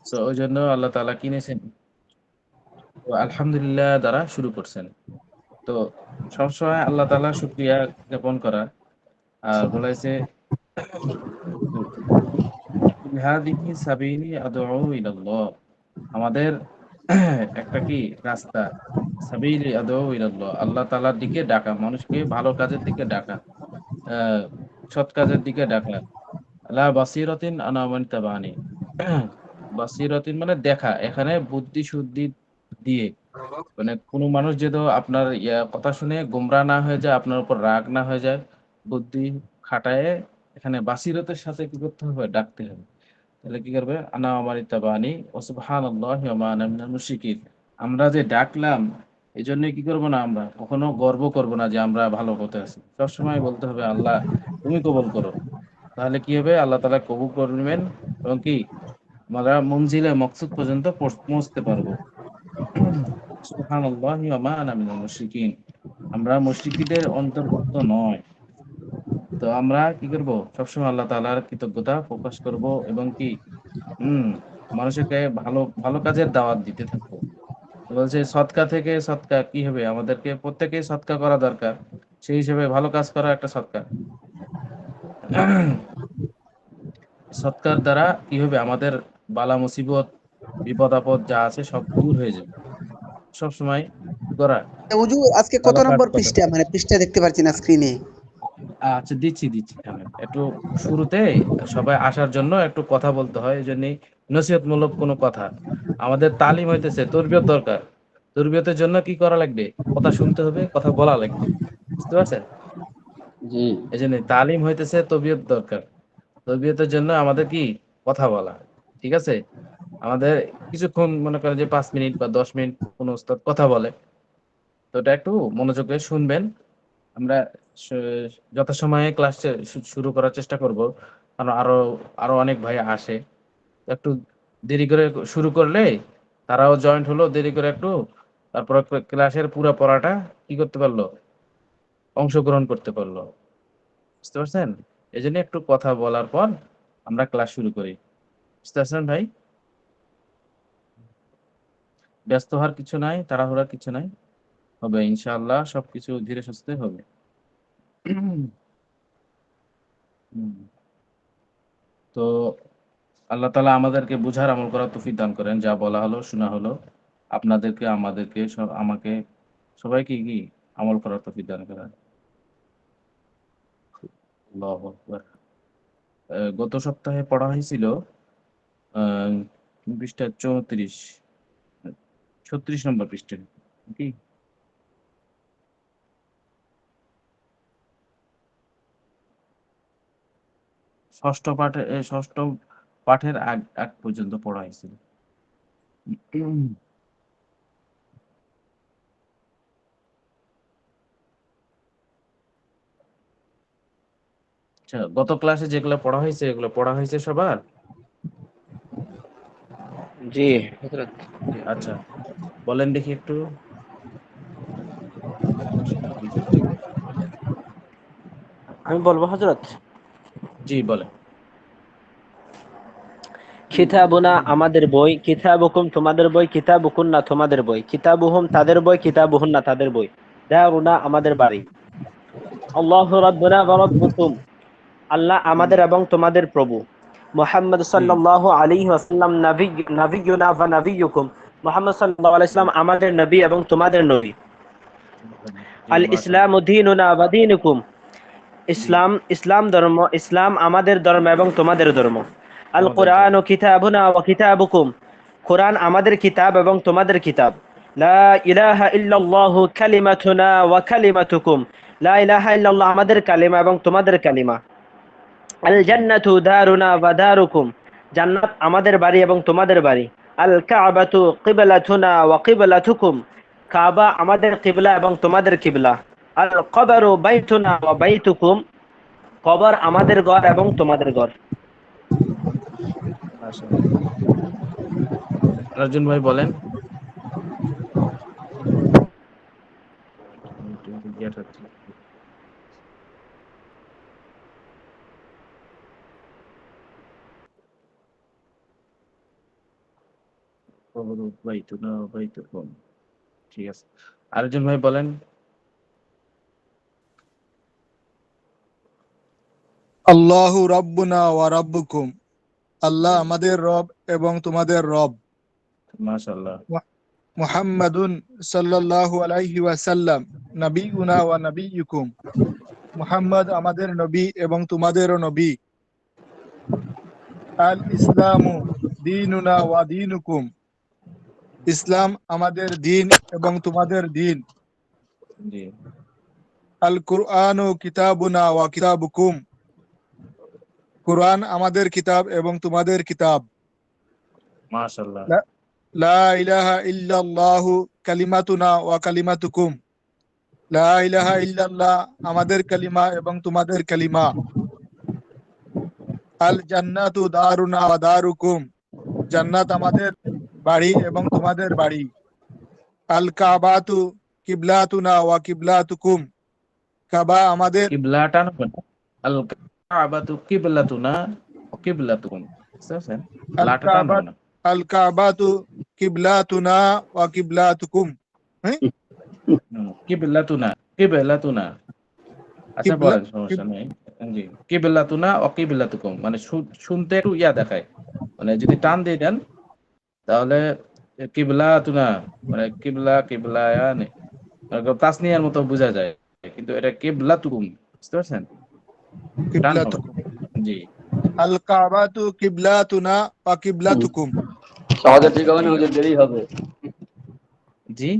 তো ওই জন্য আল্লাহ তাআলা কিনেছেন। তো আলহামদুলিল্লাহ দ্বারা শুরু করছেন। তো সবসময় আল্লাহ তাআলা শুকরিয়া জ্ঞাপন করা। আর বলেছে হাদিহি সাবিলি আদউ ইলাল্লাহ। আমাদের একটা কি রাস্তা, সাবিলি আদউ ইলাল্লাহ, আল্লাহ তাআলার দিকে ডাকা, মানুষকে ভালো কাজের দিকে ডাকা, আহ, সৎ কাজের দিকে ডাকা। আলা বাসিরাতিন আনা ওয়া মান তাবানি। বাসিরাতিন মানে দেখা, এখানে বুদ্ধি শুদ্ধি দিয়ে, মানে কোনো মানুষ যেন আপনার কথা শুনে গোমরা না হয়ে যায়, আপনার উপর রাগ না হয়ে যায়, বুদ্ধি খাটায় এখানে বাসিরতের সাথে কি করতে হবে, ডাকতে হবে। তাহলে কি করবে, আনা আমার ইত্তাবানি ও সুবহানাল্লাহি ওয়া মা আনা মিনাল মুশরিকিন। আমরা যে ডাকলাম, এই জন্য কি করব না, আমরা কখনো গর্ব করব না যে আমরা ভালো পথে আছি। সবসময় বলতে হবে আল্লাহ তুমি কবুল করো। তাহলে কি হবে, আল্লাহ তাআলা কবুল করবেন এবং কি আমরা মঞ্জিলে মকসুদ পর্যন্ত পৌঁছতে পারবো। সুবহানাল্লাহি ওয়া মা আনা মিনাল মুশরিকিন। আমরা মুশরিকদের অন্তর্ভুক্ত নয়। তো আমরা কি করব, সবসময় আল্লাহ তাআলার কৃতজ্ঞতা প্রকাশ করব এবং কি হুম মানুষকে ভালো ভালো কাজের দাওয়াত দিতে থাকবো। তো বলছে সৎকা থেকে সৎকা কি হবে, আমাদেরকে প্রত্যেকেই সৎকা করা দরকার। সেই হিসেবে ভালো কাজ করা একটা সৎকা। সৎকার দ্বারা কি হবে, আমাদের বালা মুসিবত বিপদ আপদ যা আছে সব দূর হয়ে যাবে। সব সময় কি করা, হুজুর আজকে কত ভালো কাজ নম্বর করতে পৃষ্ঠা? থাকা। মানে পৃষ্ঠা দেখতে পাচ্ছি না স্ক্রিনে। আচ্ছা, দিচ্ছি দিচ্ছি, থামেন একটু। শুরুতে সবাই আসার জন্য একটু কথা বলতে হয়, এই জন্য নসিহতমূলক কোনো কথা। আমাদের তালিম হইতেছে তরবিয়ত দরকার। তরবিয়তের জন্য কি করা লাগবে, কথা শুনতে হবে, কথা বলা লাগবে। বুঝতে পারছেন? জি। এই জন্য তালিম হইতেছে তরবিয়ত দরকার। তরবিয়তের জন্য আমাদের কি কথা বলা, ঠিক আছে? আমাদের কিছুক্ষণ মনে করেন যে 5 মিনিট বা 10 মিনিট কোনো উস্তাদ কথা বলে, তো এটা একটু মনোযোগ দিয়ে শুনবেন। আমরা যথাসময়ে ক্লাস শুরু করার চেষ্টা করব, কারণ আরো আরো অনেক ভাই আসে। তো একটু দেরি করে শুরু করলে তারাও জয়েন্ট হলো দেরি করে একটু, তারপর ক্লাসের পুরো পড়াটা কি করতে পারলো, অংশগ্রহণ করতে পারলো। বুঝতে পারছেন? এই জন্য একটু কথা বলার পর আমরা ক্লাস শুরু করি। বুঝতে পারছেন ভাই? ব্যস্ত হওয়ার কিছু নাই, তাড়াহুড়ার কিছু নাই, হবে ইনশাআল্লাহ, সবকিছু ধীরে সুস্থে হবে। হুম। তো আল্লাহ তাআলা আমাদেরকে বুঝার আমল করার তৌফিক দান করেন। যা বলা হলো শোনা হলো, আপনাদেরকে আমাদেরকে আমাকে সবাইকে কি আমল করার তৌফিক দান করেন। আল্লাহু আকবার। গত সপ্তাহে পড়া হয়েছিল আহ, পৃষ্ঠা 34, 36 নম্বর পৃষ্ঠা কি, ষষ্ঠ পাঠের আগ আগ পর্যন্ত পড়া হয়েছিল। আচ্ছা, গত ক্লাসে যেগুলো পড়া হয়েছে এগুলো পড়া হয়েছে সবার? জি হযরত। আচ্ছা, বলেন দেখি একটু। আমি বলবো হযরত। জি বলেন। কিতাবুনা আমাদের বই, কিতাবুকুম তোমাদের বই, কিতাবুকুন না তোমাদের বই, কিতাবুহুম তাদের বই, কিতাবুহুন না তাদের বই, দারুনা আমাদের বাড়ি, আল্লাহু রাব্বুনা ওয়া রাব্বুকুম আল্লাহ আমাদের এবং তোমাদের প্রভু, মুহাম্মদ জি সাল্লাল্লাহু আলাইহি ওয়াসাল্লাম নাবিয়্যুনা ওয়া নাবিয়্যুকুম মুহাম্মদ সাল্লাল্লাহু আলাইহি জি ওয়াসাল্লাম আমাদের নবী এবং তোমাদের নবী, জি আল মাশাআল্লাহ। ইসলামু দীনুনা ওয়া দীনুকুম জি ইসলাম ধর্ম, ইসলাম আমাদের ধর্ম এবং তোমাদের ধর্ম, আল আমাদের কোরআন ধর্ম। ও কিতাবুনা ওয়া কিতাবুকুম কোরআন আমাদের কিতাব এবং তোমাদের কিতাব, লা ইলাহা ইল্লাল্লাহু কালিমাতুনা ওয়া কালিমাতুকুম লা ইলাহা ইল্লাল্লাহ আমাদের কালিমা এবং তোমাদের কালিমা, আল জি জান্নাতু দারুনা ওয়া দারুকুম জান্নাত আমাদের বাড়ি এবং তোমাদের বাড়ি, আল কাবাতু কিবলাতুনা ওয়া কিবলাতুকুম কাবা আমাদের কিবলা এবং তোমাদের কিবলা, আল কবরু বাইতুনা ওয়া বাইতুকুম কবর আমাদের ঘর এবং তোমাদের ঘর। মাশাআল্লাহ। অর্জুন ভাই বলেন। কবরু বাইতুনা বাইতুকুম। ঠিক আছে, আরেকজন ভাই বলেন। আল্লাহু রাব্বুনা ওয়া রাব্বুকুম, আল্লাহ আমাদের রব এবং তোমাদের রব। মাশাআল্লাহ। মুহাম্মাদুন সাল্লাল্লাহু আলাইহি ওয়াসাল্লাম নবিয়ুনা ওয়া নবিয়ুকুম, মুহাম্মদ আমাদের নবী এবং তোমাদেরও নবী। আল ইসলামু দীনুনা ওয়া দীনুকুম, ইসলাম আমাদের দিন এবং তোমাদের দিন। জি। আল কুরআনু কিতাবুনা ওয়া কিতাবুকুম, কুরআন আমাদের কিতাব এবং তোমাদের কিতাব। মাশাআল্লাহ। লা লা ইলাহা ইল্লাল্লাহু কালিমাতুনা ওয়া কালিমাতুকুম, লা ইলাহা ইল্লাল্লাহ আমাদের কালিমা এবং তোমাদের কালিমা। আল জান্নাতু দারুনা ওয়া দারুকুম, জান্নাত আমাদের বাড়ি এবং তোমাদের বাড়ি। আল কাবাতু কিবলাতুনা ওয়া কিবলাতুকুম, কাবা আমাদের। কিবলাটা না, আল কাবাতু কিবলাতুনা ওয়া কিবলাতুকুম। বুঝতে পারছেন? আল লাটা টানবো কাবাত না। আল কাবাতু কিবলাতুনা ওয়া কিবলাতুকুম, হ্যাঁ, কিবলাতুনা কিবলাতুনা। আচ্ছা কিবলা বলেন, সমস্যা নেই। জি, কিবলাতুনা ওয়া কিবলাতুকুম মানে শুনতে একটু ইয়া দেখায়, মানে যদি টান দিয়ে দেন তাহলে কিবলাতুনা মানে কিবলা কিবলায়ানি তাসনিয়ার মতো বোঝা যায়, কিন্তু এটা কিবলাতুকুম। বুঝতে পারছেন? টান হবে না। কিবলাতুকুম। জি আল কাবাতু কিবলাতুনা ওয়া কিবলাতুকুম। সহজে ঠিক আচ্ছা হবে না, ঠিক ওই যে আছে। দেরি হবে। জি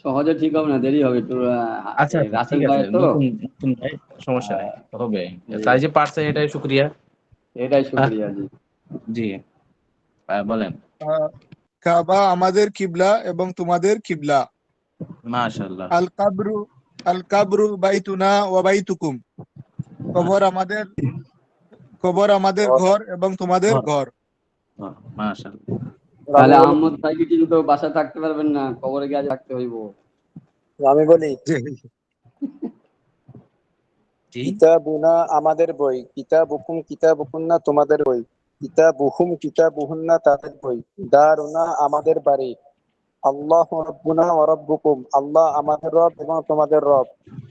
সহজে ঠিক হবে না, দেরি হবে একটু। আচ্ছা আচ্ছা রাসেল ঠিক আছে, ভাই তো। নতুন নতুন ভাই, সমস্যা নেই, আহ, হবে। জি, তাই যে পারছে এটাই শুকরিয়া। এটাই হ্যাঁ, শুক্রিয়া জি। জি বলেন। আহ, কাবা আমাদের কিবলা এবং তোমাদের কিবলা। মাশাআল্লাহ। আল কাবরু আল কাবরু বাইতুনা ওয়া বাইতুকুম, কবর আমাদের ঘর এবং তোমাদের ঘর। মাশাআল্লাহ। তাহলে আহমদ ভাইকে কিন্তু বাসায় থাকতে পারবেন না, কবরে গিয়ে থাকতে হইব। আমি বলি, জি। জি কিতাবুনা আমাদের বই, কিতাবুকুম কিতাবুকুন্না তোমাদের বই, কিতাবুহুম কিতাবুহুন্না তাদের বই, দারুনা আমাদের বাড়ি। আল্লাহ রব্বুনা ওয়া রব্বুকুম, আল্লাহ আমাদের রব এবং তোমাদের রব।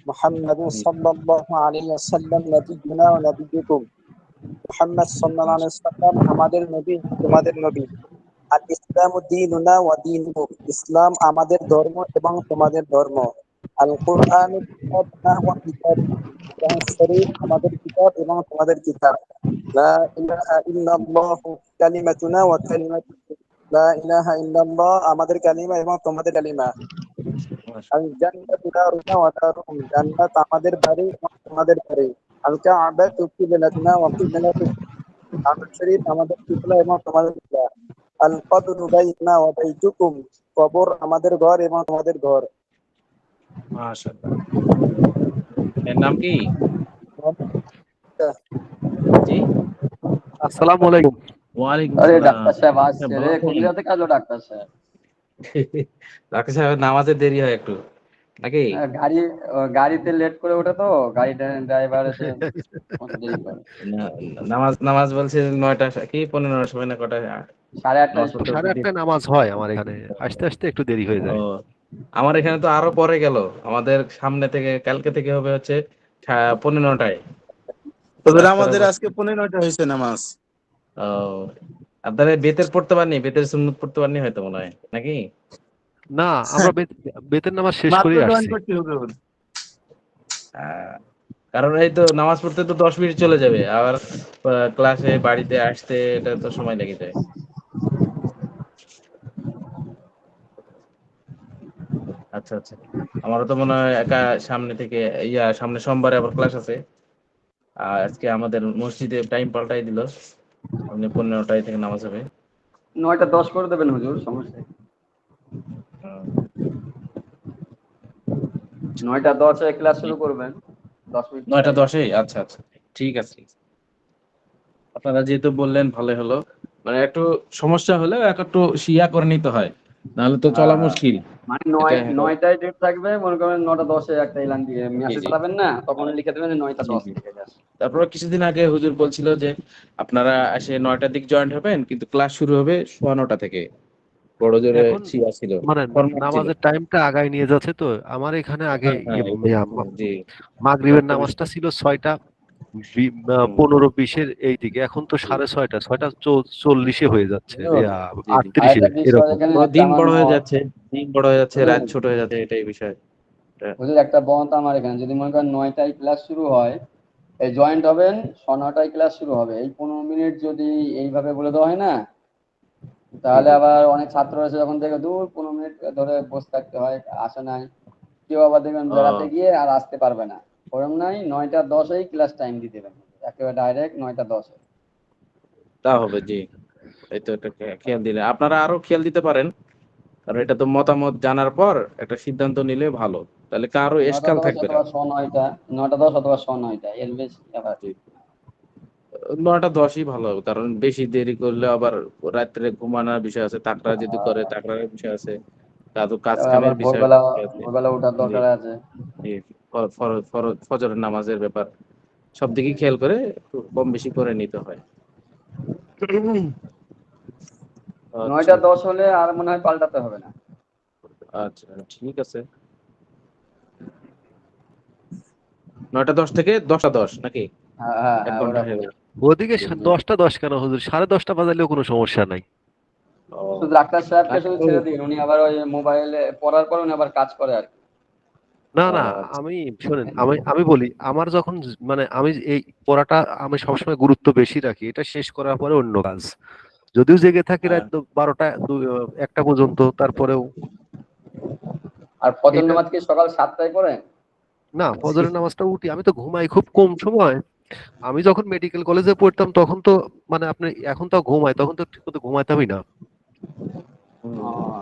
মুহাম্মাদুন জি সাল্লাল্লাহু আলাইহি ওয়াসাল্লাম নবিয়ুনা ওয়া নবিয়ুকুম, মুহাম্মদ সাল্লাল্লাহু আলাইহি ওয়াসাল্লাম আমাদের নবী তোমাদের নবী। আল ইসলামু দীনুনা ওয়া দীনুকুম, ইসলাম আমাদের ধর্ম এবং তোমাদের ধর্ম। আল কুরআনু কিতাবুনা ওয়া কিতাবুকুম, কুরআন শরীফ আমাদের কিতাব এবং তোমাদের কিতাব। লা ইলাহা ইল্লাল্লাহু কালিমাতুনা ওয়া কালিমাতুকুম, লা ইলাহা ইল্লাল্লাহ আমাদের কালিমা এবং তোমাদের কালিমা। আল জান্নাতু দারুনা ওয়া দারুকুম, জান্নাত আমাদের বাড়ি এবং তোমাদের বাড়ি। আল কাবাতু কিবলাতুনা ওয়া কিবলাতুকুম, কাবা শরীফ আমাদের কিবলা এবং তোমাদের কিবলা। আল কবরু বাইতুনা ওয়া বাইতুকুম, কবর আমাদের ঘর এবং তোমাদের ঘর। মাশাআল্লাহ। এর নাম কি? জি আসসালামু আলাইকুম। ওয়ালাইকুম আরে সালাম। ডাক্তার সাহেব আচ্ছা আসছে রে, কোন বলেন। জায়গা থেকে আসলো ডাক্তার সাহেব? ডাক্তার সাহেব নামাজে দেরি হয় একটু নাকি? গাড়িতে লেট করে ওঠে তো, গাড়ি ড্রাইভার এসে অনেক দেরি করে। নামাজ নামাজ বলছে 9টা কি 15টার সময় না কটায় 8:30টায় নামাজ পড়তে সাড়ে পড়তে আটটায় নামাজ হয় আমার এখানে, আসতে আসতে একটু দেরি হয়ে ও যায়। আমার এখানে তো আরো পরে গেল। আমাদের সামনে থেকে কালকে থেকে হবে হচ্ছে 15টায় তবে রাস্তার আমাদের আজকে অবস্থা। 15টা হয়েছে নামাজ। ও আপনারা বেতের পড়তে পারনি, বেতের সুন্নত পড়তে পারনি হয়তো মনে হয় নাকি? না, আমরা বেতের নামাজ শেষ মাত্র করেই জয়েন আসছি। করতে হবে ওর। আহ, কারণ এই তো নামাজ পড়তে তো 10 মিনিট চলে যাবে, আবার ক্লাসে বাড়িতে আসতে এটা তো সময় লেগে যায়। আচ্ছা আচ্ছা, আমারও তো মনে হয় একা সামনে থেকে সামনে সোমবারে আবার ক্লাস আছে। আর আজকে আমাদের মসজিদে টাইম পাল্টাই দিল, সামনে 15টায় থেকে নামাজ হবে। 9টা 10 করে দেবেন হুজুর, সমস্যা নেই। 9টা 10-এ ক্লাস শুরু করবেন, 10 মিনিট টাইম আছে। 9টা 10-এ আচ্ছা আচ্ছা, ঠিক আছে। আপনারা যেহেতু বললেন ভালো হলো, মানে একটু সমস্যা হলে একটু শিয়া করে নিতে হয়, নাহলে তো চলা আহ, মুশকিল। মানে এটা 9টায় ডেট থাকবে, মনে করেন 9টা 10-এ একটা এলান দিয়ে জি মেসেজ জি পাবেন না, তখন লিখে দেবেন যে নয়টা জি দশ জি। থেকে ক্লাস। তারপরে কিছুদিন আগে হুজুর বলছিল যে আপনারা এসে 9টার দিক জয়েন হবেন, কিন্তু ক্লাস শুরু হবে 9:15 থেকে। বড় জোরে এখন ছিল, মানে ফরম্যাট ছিল। নামাজের টাইমটা আগায় নিয়ে যাচ্ছে তো আমার এখানে আগে হ্যাঁ হ্যাঁ জি, মাগরিবের একটা নামাজটা বিষয়। ছিল 6টা হুম। 15-20 এই দিকে, এখন তো 6:30, 6:40 হয়ে যাচ্ছে, জি, জি। 38 আরেকটা বিষয় এরকম। এখানে একটা দিন আমার বড় হয়ে মত, যাচ্ছে, দিন বড় হয়ে যাচ্ছে, রাত বুঝলেন? ছোট হয়ে যাচ্ছে, এটাই বিষয়। হুজুর একটা বন্ধ আমার এখানে, যদি মনে করেন 9টায় ক্লাস শুরু হয়, এই জয়েন্ট হবেন 9:30টায় ক্লাস শুরু হবে, এই 15 মিনিট যদি এইভাবে বলে দেওয়া হয় না, জি, তাহলে জি। আবার অনেক ছাত্র আছে যখন থেকে দূর 15 মিনিট ধরে বসে থাকতে হয়, আসে নাই, কেউ আবার দেখবেন বেড়াতে ও, গিয়ে আর আসতে পারবে না। ওরম নাই, 9:10-এই ক্লাস টাইম দিয়ে দেবেন, একেবারে ডাইরেক্ট 9:10-এ। তা হবে জি। এই তো এটা খেয়াল দিলে আপনারা আরো খেয়াল দিতে পারেন, কারণ এটা তো মতামত জানার পর একটা সিদ্ধান্ত নিলে ভালো, তাহলে কারো নটা এশকাল দশ থাকবে না। অথবা 9:30, 9:10 অথবা 9:30, এর বেশি আবার জি। 9:10ই ভালো হবে, কারণ বেশি দেরি করলে আবার রাত্রে ঘুমানোর বিষয় আছে, তাকরা যদি করে তাকরার বিষয় আছে, কাজ আবার কামের বিষয় ভোরবেলা, আছে। ভোরবেলা ওঠার জি, দরকার আছে। জি। ফজরের নামাজের ব্যাপার, সব দিকে খেয়াল করে একটু কম বেশি করে নিতে হয়। আচ্ছা, 9:10 হলে আর মনে হয় পাল্টাতে হবে না। আচ্ছা, ঠিক আছে। 9:10 থেকে 10:10 নাকি? হ্যাঁ হ্যাঁ এক হ্যাঁ, ঘন্টা হয়ে ওরকম। গেল। ওদিকে জি, জি। 10টা 10 কেন হুজুর, 10:30 বাজালেও কোনো সমস্যা নাই। ও, শুধু ডাক্তার সাহেবকে আচ্ছা, শুধু ছেড়ে দিন, উনি আবার ওই মোবাইলে পড়ার পর উনি আবার কাজ করে আর কি। না ও, না, আচ্ছা। আমি শোনেন, আমি আমি বলি, আমার যখন মানে আমি এই পড়াটা আমি সবসময় গুরুত্ব বেশি রাখি, এটা শেষ করার পরে অন্য কাজ, যদিও জেগে থাকি হ্যাঁ, রাত 12টা 1টা পর্যন্ত, তারপরেও আর ফজর এটা নামাজ কি সকাল 7টায় পড়েন? না, ফজরের নামাজটা উঠি, আমি তো ঘুমাই খুব কম সময়। আমি যখন মেডিকেল কলেজে পড়তাম তখন তো মানে আপনি, এখন তো ঘুমাই, তখন তো ঠিক মতো ঘুমাইতামই না, আহ,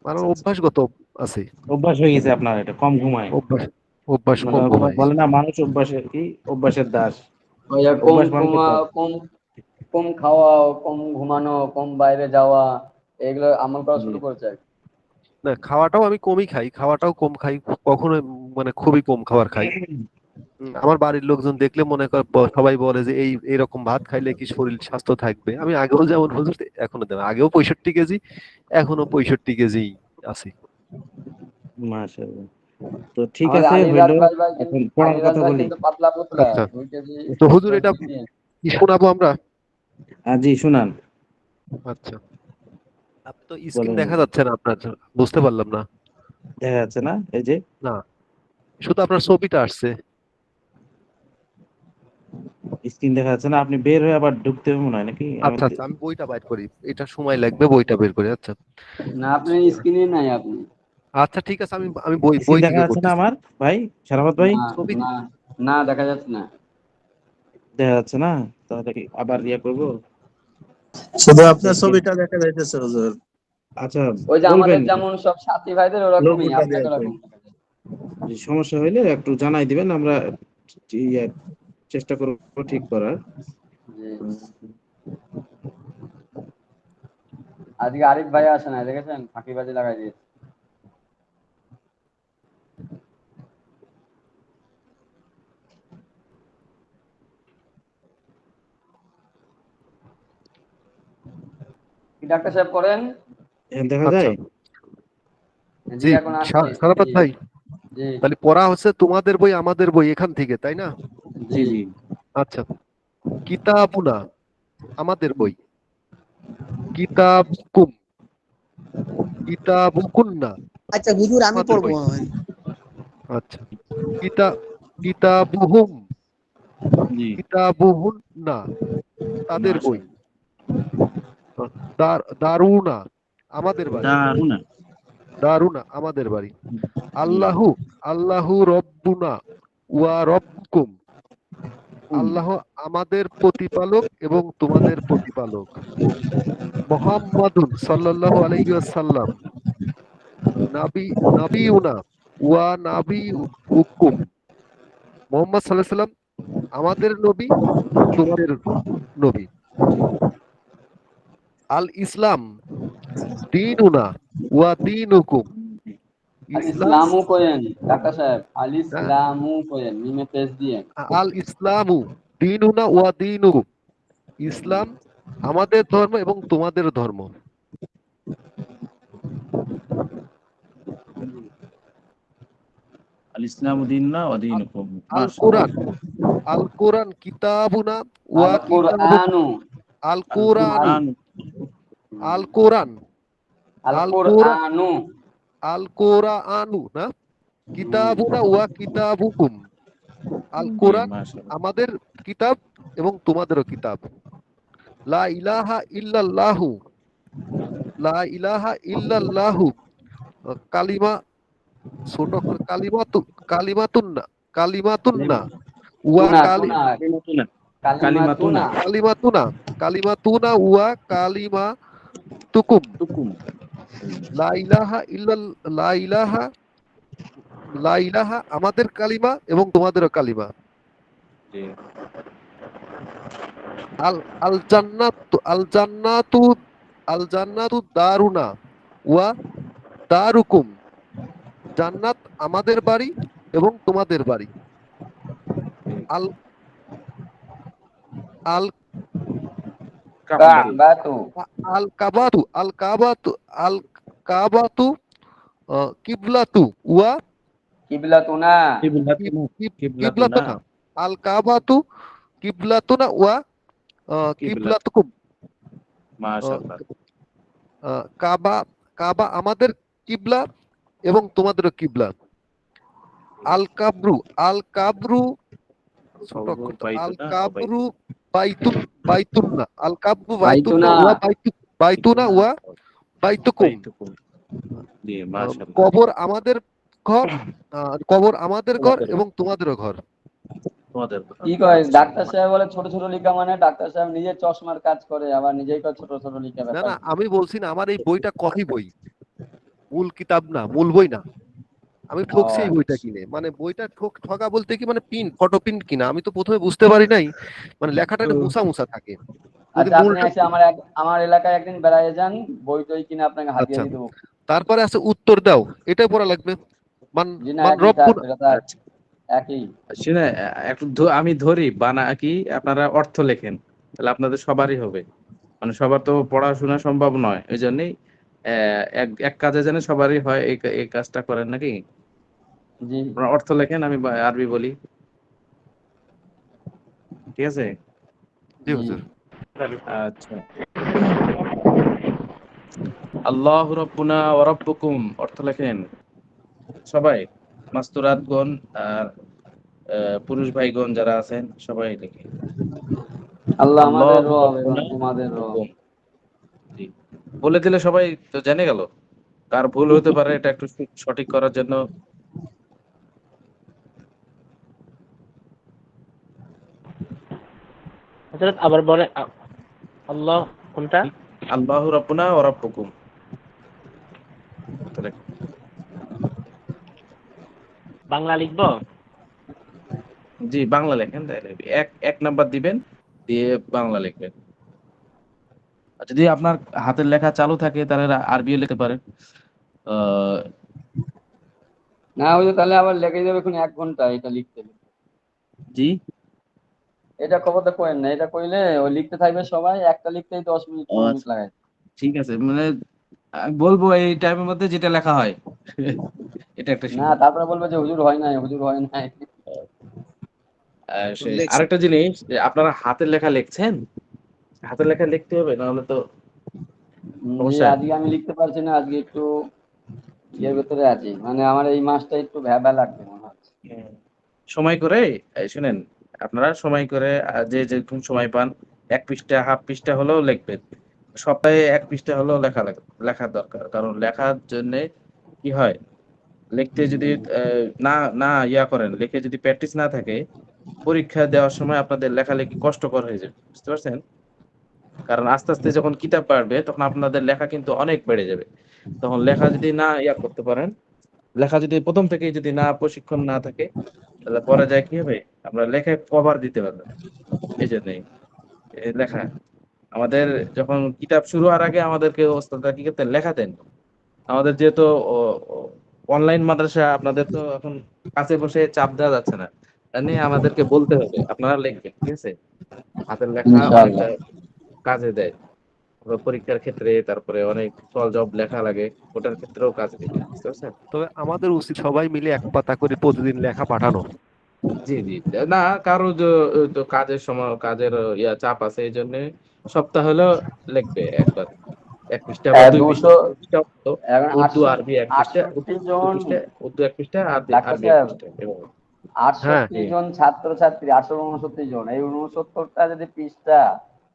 মানে আচ্ছা, আচ্ছা। অভ্যাসগত আছে, অভ্যাস হয়ে গেছে আপনার, এটা কম ঘুমায়। অভ্যাস অভ্যাস মানে কম ঘুমাই। বলে না, মানুষ অভ্যাসের কি, অভ্যাসের দাস। ওই যে কম অভ্যাস মানুষের ঘুমা, দাস। কম কম খাওয়া, কম ঘুমানো, কম বাইরে যাওয়া, এগুলো আমল করা জি। শুরু করেছে আর কি। না, খাওয়াটাও আমি কমই খাই, খাওয়াটাও কম খাই, কখনো মানে খুবই কম খাবার খাই। আমার বাড়ির লোকজন দেখলে মনে করে, সবাই বলে যে এই এরকম ভাত খাইলে কি শরীর স্বাস্থ্য থাকবে, আমি আগেও যেমন হুজুর, এখনো তেমন, আগেও 65 কেজি, এখনো 65 কেজি আছি। মাশাআল্লাহ। তো ঠিক আমাদের আছে, আলিরাজ হইলো। ভাই ভাই কিন্তু, এখন পড়ার আলিরাজ কথা ভাই বলি। কিন্তু পাতলা পুতলা, আচ্ছা, 2 কেজি তো হুজুর এটা 10 দিন। কি শোনাবো আমরা? জি, শুনান। আচ্ছা, আপনি তো স্ক্রিন বলেন। দেখা যাচ্ছে না আপনার, বুঝতে পারলাম না। দেখা যাচ্ছে না, এই যে না, শুধু আপনার ছবিটা আসছে। স্ক্রিন দেখা যাচ্ছে না, আপনি বের হয়ে আবার ঢুকতে হবে মনে হয় নাকি? আচ্ছা আচ্ছা, আমি বইটা বাইর করি, এটা সময় লাগবে, বইটা বের করি। আচ্ছা না, আপনি স্ক্রিনে নাই আপনি। আচ্ছা, ঠিক আছে, আমি আমি বই স্ক্রিন বই দেখা থেকে যাচ্ছে না করতেছি। আমার ভাই, শারাফত ভাই? না ছবি না না, দেখা যাচ্ছে না। দেখা যাচ্ছে না, তাহলে কি আবার করবো? শুধু আপনার দেখি। ছবিটা দেখা যাইতেছে হুজুর, আচ্ছা, ওই যে আমাদের বলবেন। যেমন সব সাথী ভাইদের ওরকমই লোগোটা দিয়ে আপনাকে আছে। ওরকম। যে সমস্যা হইলে একটু জানাই দিবেন, আমরা ইয়ে চেষ্টা করবো ঠিক করার। জি। আজকে আরিফ ভাই আসে না, দেখেছেন, ফাঁকিবাজি লাগাই দিয়েছে। কি ডাক্তার সাহেব করেন? এখন দেখা আচ্ছা, যায়। জি, জি, এখন আসছে। সারাপাত জি ভাই, জি তাহলে পড়া হচ্ছে তোমাদের বই আমাদের বই এখান থেকে, তাই না? জি, জি। জি। আচ্ছা, কিতাবুনা আমাদের বই, কিতাবকুম, কিতাবুকুন্না আচ্ছা হুজুর, আমি আমাদের পড়বো বই। মনে হয়। আচ্ছা, কিতা কিতাবুহুম, জি। কিতাবুহুন্না তাদের বই। মাশাআল্লাহ। দারুনা আমাদের বাড়ি, দারুণ। দারুনা আমাদের বাড়ি। জি। আল্লাহু আল্লাহু রব্বুনা ওয়া রব্বুকুম, আল্লাহ আমাদের প্রতিপালক এবং তোমাদের প্রতিপালক। মুহাম্মাদুন সাল্লাল্লাহু আলাইহি ওয়াসাল্লাম নাবি নাবিউনা ওয়া নাবিউকুম, মুহাম্মদ সাল্লাল্লাহু আলাইহি সাল্লাম আমাদের নবী, তোমাদের নবী। আল ইসলাম দীনুনা ওয়া দীনুকুম, আল ইসলাম, ইসলামু কোয়েন ডাক্তার সাহেব, আল হ্যাঁ, ইসলামু কোয়েন, মিমে পেশ দিয়ে। আল ইসলামু দীনুনা ওয়া দীনুকুম, ইসলাম আমাদের ধর্ম এবং তোমাদের ধর্ম। আল ইসলামু দীনুনা ওয়া আল দীনুকুম। আল মাশাআল্লাহ। কোরআন, আল কোরআন কিতাবুনা আল ওয়া কিতাবুকুম। কুরআনু, আল আল কোরআনু, কুরআন। আল কোরআন, আল আল কোরআন, কুরআনু, আল কোরআনু না, কিতাবুনা ওয়া কিতাবুকুম। আল জি, কোরআন মাশাআল্লাহ। আমাদের কিতাব এবং তোমাদেরও কিতাব। লা ইলাহা ইল্লাল্লাহু, লা ইলাহা ইল্লাল্লাহু, কালিমা ছোট করে কালিমাতু, কালিমাতুন্না, কালিমাতুন্না ওয়া তুনা কালি, তুনা কালিমাতুনা, কালিমাতুনা কালিমাতুনা, কালিমাতুনা, কালিমাতুনা ওয়া কালিমাতুকুম। তুকুম। লা ইলাহা ইল্লাল, লা ইলাহা, লা ইলাহা আমাদের কালিমা এবং তোমাদেরও কালিমা। জি। আল আল জান্নাতু, আল জান্নাতু, আল জান্নাতু দারুনা ওয়া দারুকুম। জান্নাত আমাদের বাড়ি এবং তোমাদের বাড়ি। আল আল কাবাতু। কাবাতু, আল কাবাতু, আল কাবাতু, আল কাবাতু কিবলাতু ওয়া কিবলাতুনা, কিবলাতুনা, কিবলাতুনা, কিবলাতুনা। আল কাবাতু কিবলাতুনা ওয়া কিবলাত। কিবলাতুকুম। মাশাআল্লাহ। কাবা, কাবা আমাদের কিবলা এবং তোমাদেরও কিবলা। আল কাবরু, আল কাবরু ছোট কওরু করতে, আল বাইতুনা ও বাইত। কাবরু বাইতুন, বাইতুন্না, আল কাবরু বাইতুন্না বাইতুনা, ওয়া বাইতু, বাইতুনা বাইতুনা ওয়া ও বাইতুকুম। বাইতুকুম। জি, মাশাআল্লাহ। কবর আমাদের ঘর, কবর আমাদের ঘর তোমাদের, এবং তোমাদেরও ঘর। তোমাদের। কি কয় আচ্ছা। ডাক্তার সাহেব বলে ছোট ছোট লিখা, মানে ডাক্তার সাহেব নিজে চশমার কাজ করে আবার নিজেই কয় ছোট ছোট লিখা, না ব্যাপার না, কি? আমি বলছি না, আমার এই বইটা কপি বই, মূল কিতাব না, মূল বই না। আমি ও ঠকছি এই বইটা কিনে, মানে বইটা ঠকা বলতে কি, মানে প্রিন্ট, ফটো প্রিন্ট কিনা। আমি তো প্রথমে বুঝতে পারি নাই, মানে লেখাটা একটু মুছা মুছা থাকে। যদি আচ্ছা, আপনি মূলটা, এসে আমার এলাকায় একদিন বেড়ায় যান, বই টই কিনে আপনাকে হাতিয়ে আচ্ছা, দিয়ে দেবো। তারপরে আছে উত্তর দাও, এটাই পড়া লাগবে। মান, জি না, মান একই থাক, রব্বুনা। এটা থাক, আচ্ছা, একই। শুনে একটু আমি ধরি বানা কি আপনারা অর্থ লেখেন, তাহলে আপনাদের সবারই হবে। মানে সবার তো পড়াশোনা সম্ভব নয়, এই জন্যই এক এক কাজে যেন সবারই হয়, এই কাজটা করেন নাকি? জি আপনারা অর্থ লেখেন, আমি আরবি বলি, ঠিক আছে? জি জি। হুজুর। আচ্ছা। আল্লাহ রব্বুনা ওয়া রব্বুকুম, অর্থ লেখেন সবাই, মাস্তুরাতগণ আর পুরুষ ভাইগণ যারা আছেন সবাই লেখেন। আল্লাহ আল্লাহ আমাদের রব এবং রব্বুনা তোমাদের রব। রব্বুকুম। জি, বলে দিলে সবাই তো জেনে গেল। কার ভুল হতে পারে, এটা একটু সঠিক করার জন্য। হযরত আবার বলে আল্লাহ কোনটা? আল্লাহ রব্বুনা ওয়া রব্বুকুম, অর্থ লেখেন। বাংলা লিখবো? জি, বাংলা লেখেন, তাহলে এক এক নাম্বার দিবেন, দিয়ে বাংলা লিখবেন। আর যদি আপনার হাতের লেখা চালু থাকে তাহলে আরবিও লিখতে পারেন। আহ, না ওই যে, তাহলে আবার লেগে যাবে এখন 1 ঘন্টা এটা লিখতে। জি। এটা খবরটা করেন না, এটা কইলে ওই লিখতে থাকবে সবাই, একটা লিখতেই 10 মিনিট ও 15 মিনিট আচ্ছা, লাগায়। ঠিক আছে, মানে আমি বলবো এই টাইমের মধ্যে যেটা লেখা হয়। এটা একটা না, সীমা। তারপরে বলবে যে হুজুর হয় নাই, হুজুর হয় নাই। লেখছেন। আরেকটা জিনিস, যে আপনারা হাতের লেখা লিখছেন, হাতের লেখা লিখতে হবে, নাহলে তো জি, সমস্যা। আজকে আমি লিখতে পারছি না, আজকে একটু জি। ইয়ের ভেতরে আছি, মানে আমার এই মাসটা একটু ভ্যাবা লাগছে মনে হচ্ছে। হ্যাঁ। সময় করে, শুনেন, আপনারা সময় করে যে যেরকম সময় পান, 1 পৃষ্ঠা, হাফ পৃষ্ঠা হলেও লিখবেন। সপ্তাহে 1 পৃষ্ঠা হলেও লেখা দরকার, কারণ লেখার জন্য কি হয়, লিখতে যদি না না ইয়া করেন, লিখে যদি প্র্যাকটিস না থাকে, পরীক্ষা দেওয়ার সময় আপনাদের লেখালেখি কষ্টকর হয়ে যাবে, বুঝতে পারছেন? কারণ আস্তে আস্তে যখন কিতাব বাড়বে, তখন আপনাদের লেখা কিন্তু অনেক বেড়ে যাবে। তখন লেখা যদি না ইয়া করতে পারেন, লেখা যদি প্রথম থেকেই যদি না প্রশিক্ষণ না থাকে, তাহলে পরে যায় কি হবে, আমরা লেখায় কভার দিতে পারবো না। এই জন্যই লেখা, আমাদের যখন কিতাব শুরু হওয়ার আগে আমাদেরকে ওস্তাদরা কি করতেন, লেখাতেন। আমাদের যেহেতু অনলাইন মাদ্রাসা, আপনাদের তো এখন কাছে বসে চাপ দেওয়া যাচ্ছে না, তাই নিয়ে আমাদেরকে বলতে হবে আপনারা লিখবেন, ঠিক আছে? হাতের লেখা অনেকটা ইনশাআল্লাহ। কাজে দেয়। পরীক্ষার ক্ষেত্রে, তারপরে অনেক সল জব লেখা লাগে, ওটার ক্ষেত্রেও কাজে দিবে, বুঝতে পারছেন? তবে আমাদের উচিত সবাই মিলে এক পাতা করে প্রতিদিন লেখা পাঠানো। জি জি। না, কারো তো কাজের সময়, কাজের চাপ আছে, এই জন্য সপ্তাহ হলো লিখবে একবার, 1 পৃষ্ঠা বা 2 পৃষ্ঠা, দুশো 2 পৃষ্ঠা মতো। এখন উর্দু আটশো আরবি 1 পৃষ্ঠা, 68 দু জন পৃষ্ঠা উর্দু 1 পৃষ্ঠা, ডাক্তার আরবি এক সাহেব, পৃষ্ঠা এভাবে। হ্যাঁ, 68 জন ছাত্রছাত্রী, 869 জন, এই 69টা যদি পৃষ্ঠা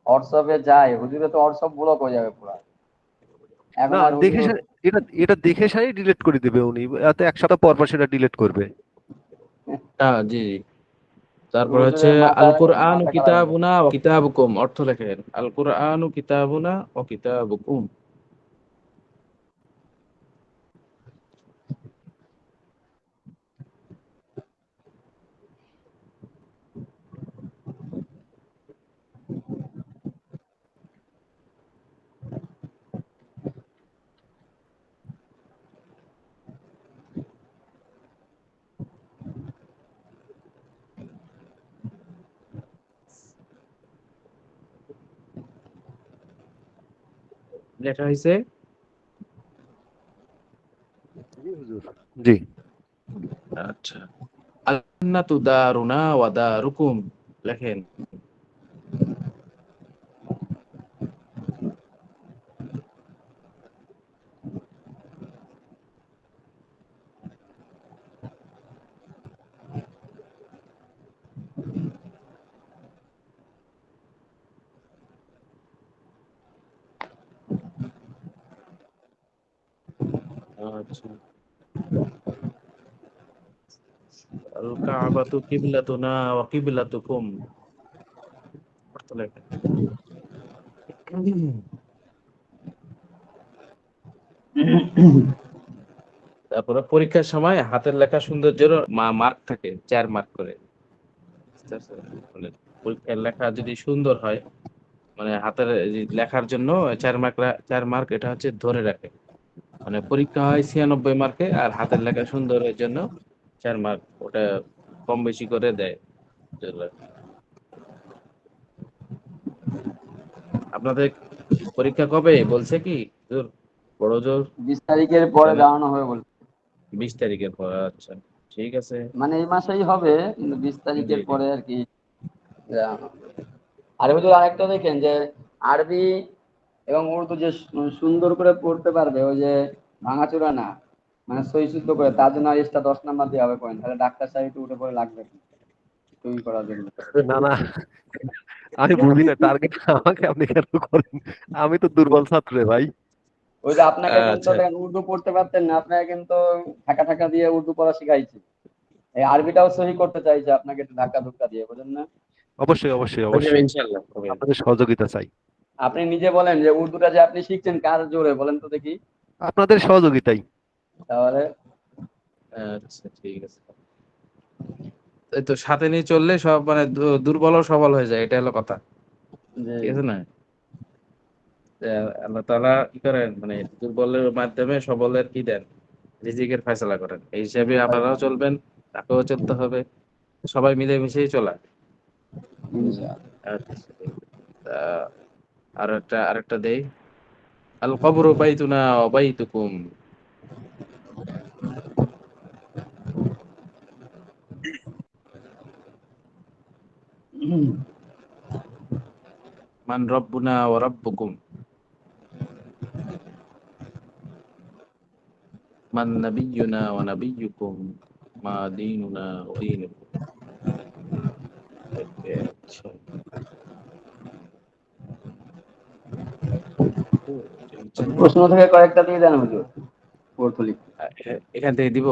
হোয়াটসঅ্যাপে যায়, হুজুরে তো হোয়াটসঅ্যাপ ব্লক হয়ে যাবে পুরো। এখন না আর দেখে হুজুর এটা এটা দেখে সারি ডিলিট করে দিবে উনি, এত এক সপ্তাহ পর পর সেটা ডিলিট করবে। হ্যাঁ জি জি। তারপর হচ্ছে হুজুরের আল মাথা কোরআন মাথা খারাপ হয়ে যাবে। কিতাবুনা ওয়া কিতাবুকুম, অর্থ লেখেন আল কোরআন কিতাবুনা ওয়া কিতাবুকুম। লেখা হয়েছে। জি হুজুর। জি। আচ্ছা, আল জান্নাতু দারুনা ওয়া দারুকুম, লেখেন। আচ্ছা, আল কাবাতু কিবলাতুনা ওয়া কিবলাতুকুম, অর্থ লেখেন। তারপরে পরীক্ষার সময় হাতের লেখা সৌন্দর্যের মার্ক থাকে, 4 মার্ক করে, বুঝতে পারছেন? মানে পরীক্ষার লেখা যদি সুন্দর হয়, মানে হাতের এই যে লেখার জন্য 4 মার্ক, 4 মার্ক এটা হচ্ছে ধরে রাখে। মানে পরীক্ষা হয় 96 মার্কে, আর হাতের লেখা সুন্দরের জন্য 4 মার্ক, ওটা কম বেশি করে দেয় যেগুলো। আপনাদের পরীক্ষা কবে বলছে কি জোর, বড় জোর? 20 তারিখের পরে জানেন? জানানো হবে বলে। 20 তারিখের পর, আচ্ছা ঠিক আছে। মানে এই মাসেই হবে, কিন্তু 20 তারিখের জি জি। পরে আর কি জানানো হবে। আর হুজুর আরেকটা দেখেন যে আরবি এবং উর্দু যে সুন্দর করে পড়তে পারবে, ওই যে ভাঙাচোরা না, মানে সই শুদ্ধ করে, তার জন্য আর এক্সট্রা 10 নাম্বার দেওয়া হবে পয়েন্ট। তাহলে ডাক্তার সাহেব একটু উঠে পড়ে লাগবে সই করার জন্য। না না, আমি বুঝি না টার্গেট আমাকে আপনি কেন করেন? আমি তো দুর্বল ছাত্র রে ভাই। ওই যে আপনাকে কিন্তু আচ্ছা দেখেন উর্দু পড়তে পারতেন না, আপনাকে কিন্তু ঠাকা ঠাকা দিয়ে উর্দু পড়া শিখাইছি। এই আরবিটাও সহি করতে চাইছে আপনাকে একটু ধাক্কা ধুক্কা দিয়ে, বুঝেন না? অবশ্যই অবশ্যই হয়ে যাবে অবশ্যই, ইনশাল্লাহ, হবে। আপনাদের সহযোগিতা চাই। আপনি নিজে বলেন যে উর্দুটা যে আপনি শিখছেন কার জোরে, বলেন তো দেখি। আপনাদের সহযোগিতাই। তাহলে আচ্ছা ঠিক আছে। এই তো সাথে নিয়ে চললে সব মানে দুর্বলও সবল হয়ে যায়, এটা হলো কথা, যে ঠিক আছে না? আল্লাহ তাআলা কি করেন, মানে দুর্বলের মাধ্যমে সবলের কি দেন, রিজিকের ফয়সালা করেন। এই হিসাবে আপনারাও চলবেন, তাকেও চলতে হবে, সবাই মিলে মিশেই চলা। ইনশাআল্লাহ। আচ্ছা, আরেকটা দেই, আল কবরু বাইতুনা ওয়া বাইতুকুম। মান রব্বুনা ওয়া রাব্বুকুম, মান নাবিয়্যুনা ওয়া নাবিয়্যুকুম, মা দীনুনা ওয়া দীনুকুম। আচ্ছা, প্রশ্ন থেকে কয়েকটা দিয়ে দেন হুজুর, অর্থ লিখতে। এখান থেকে দিব।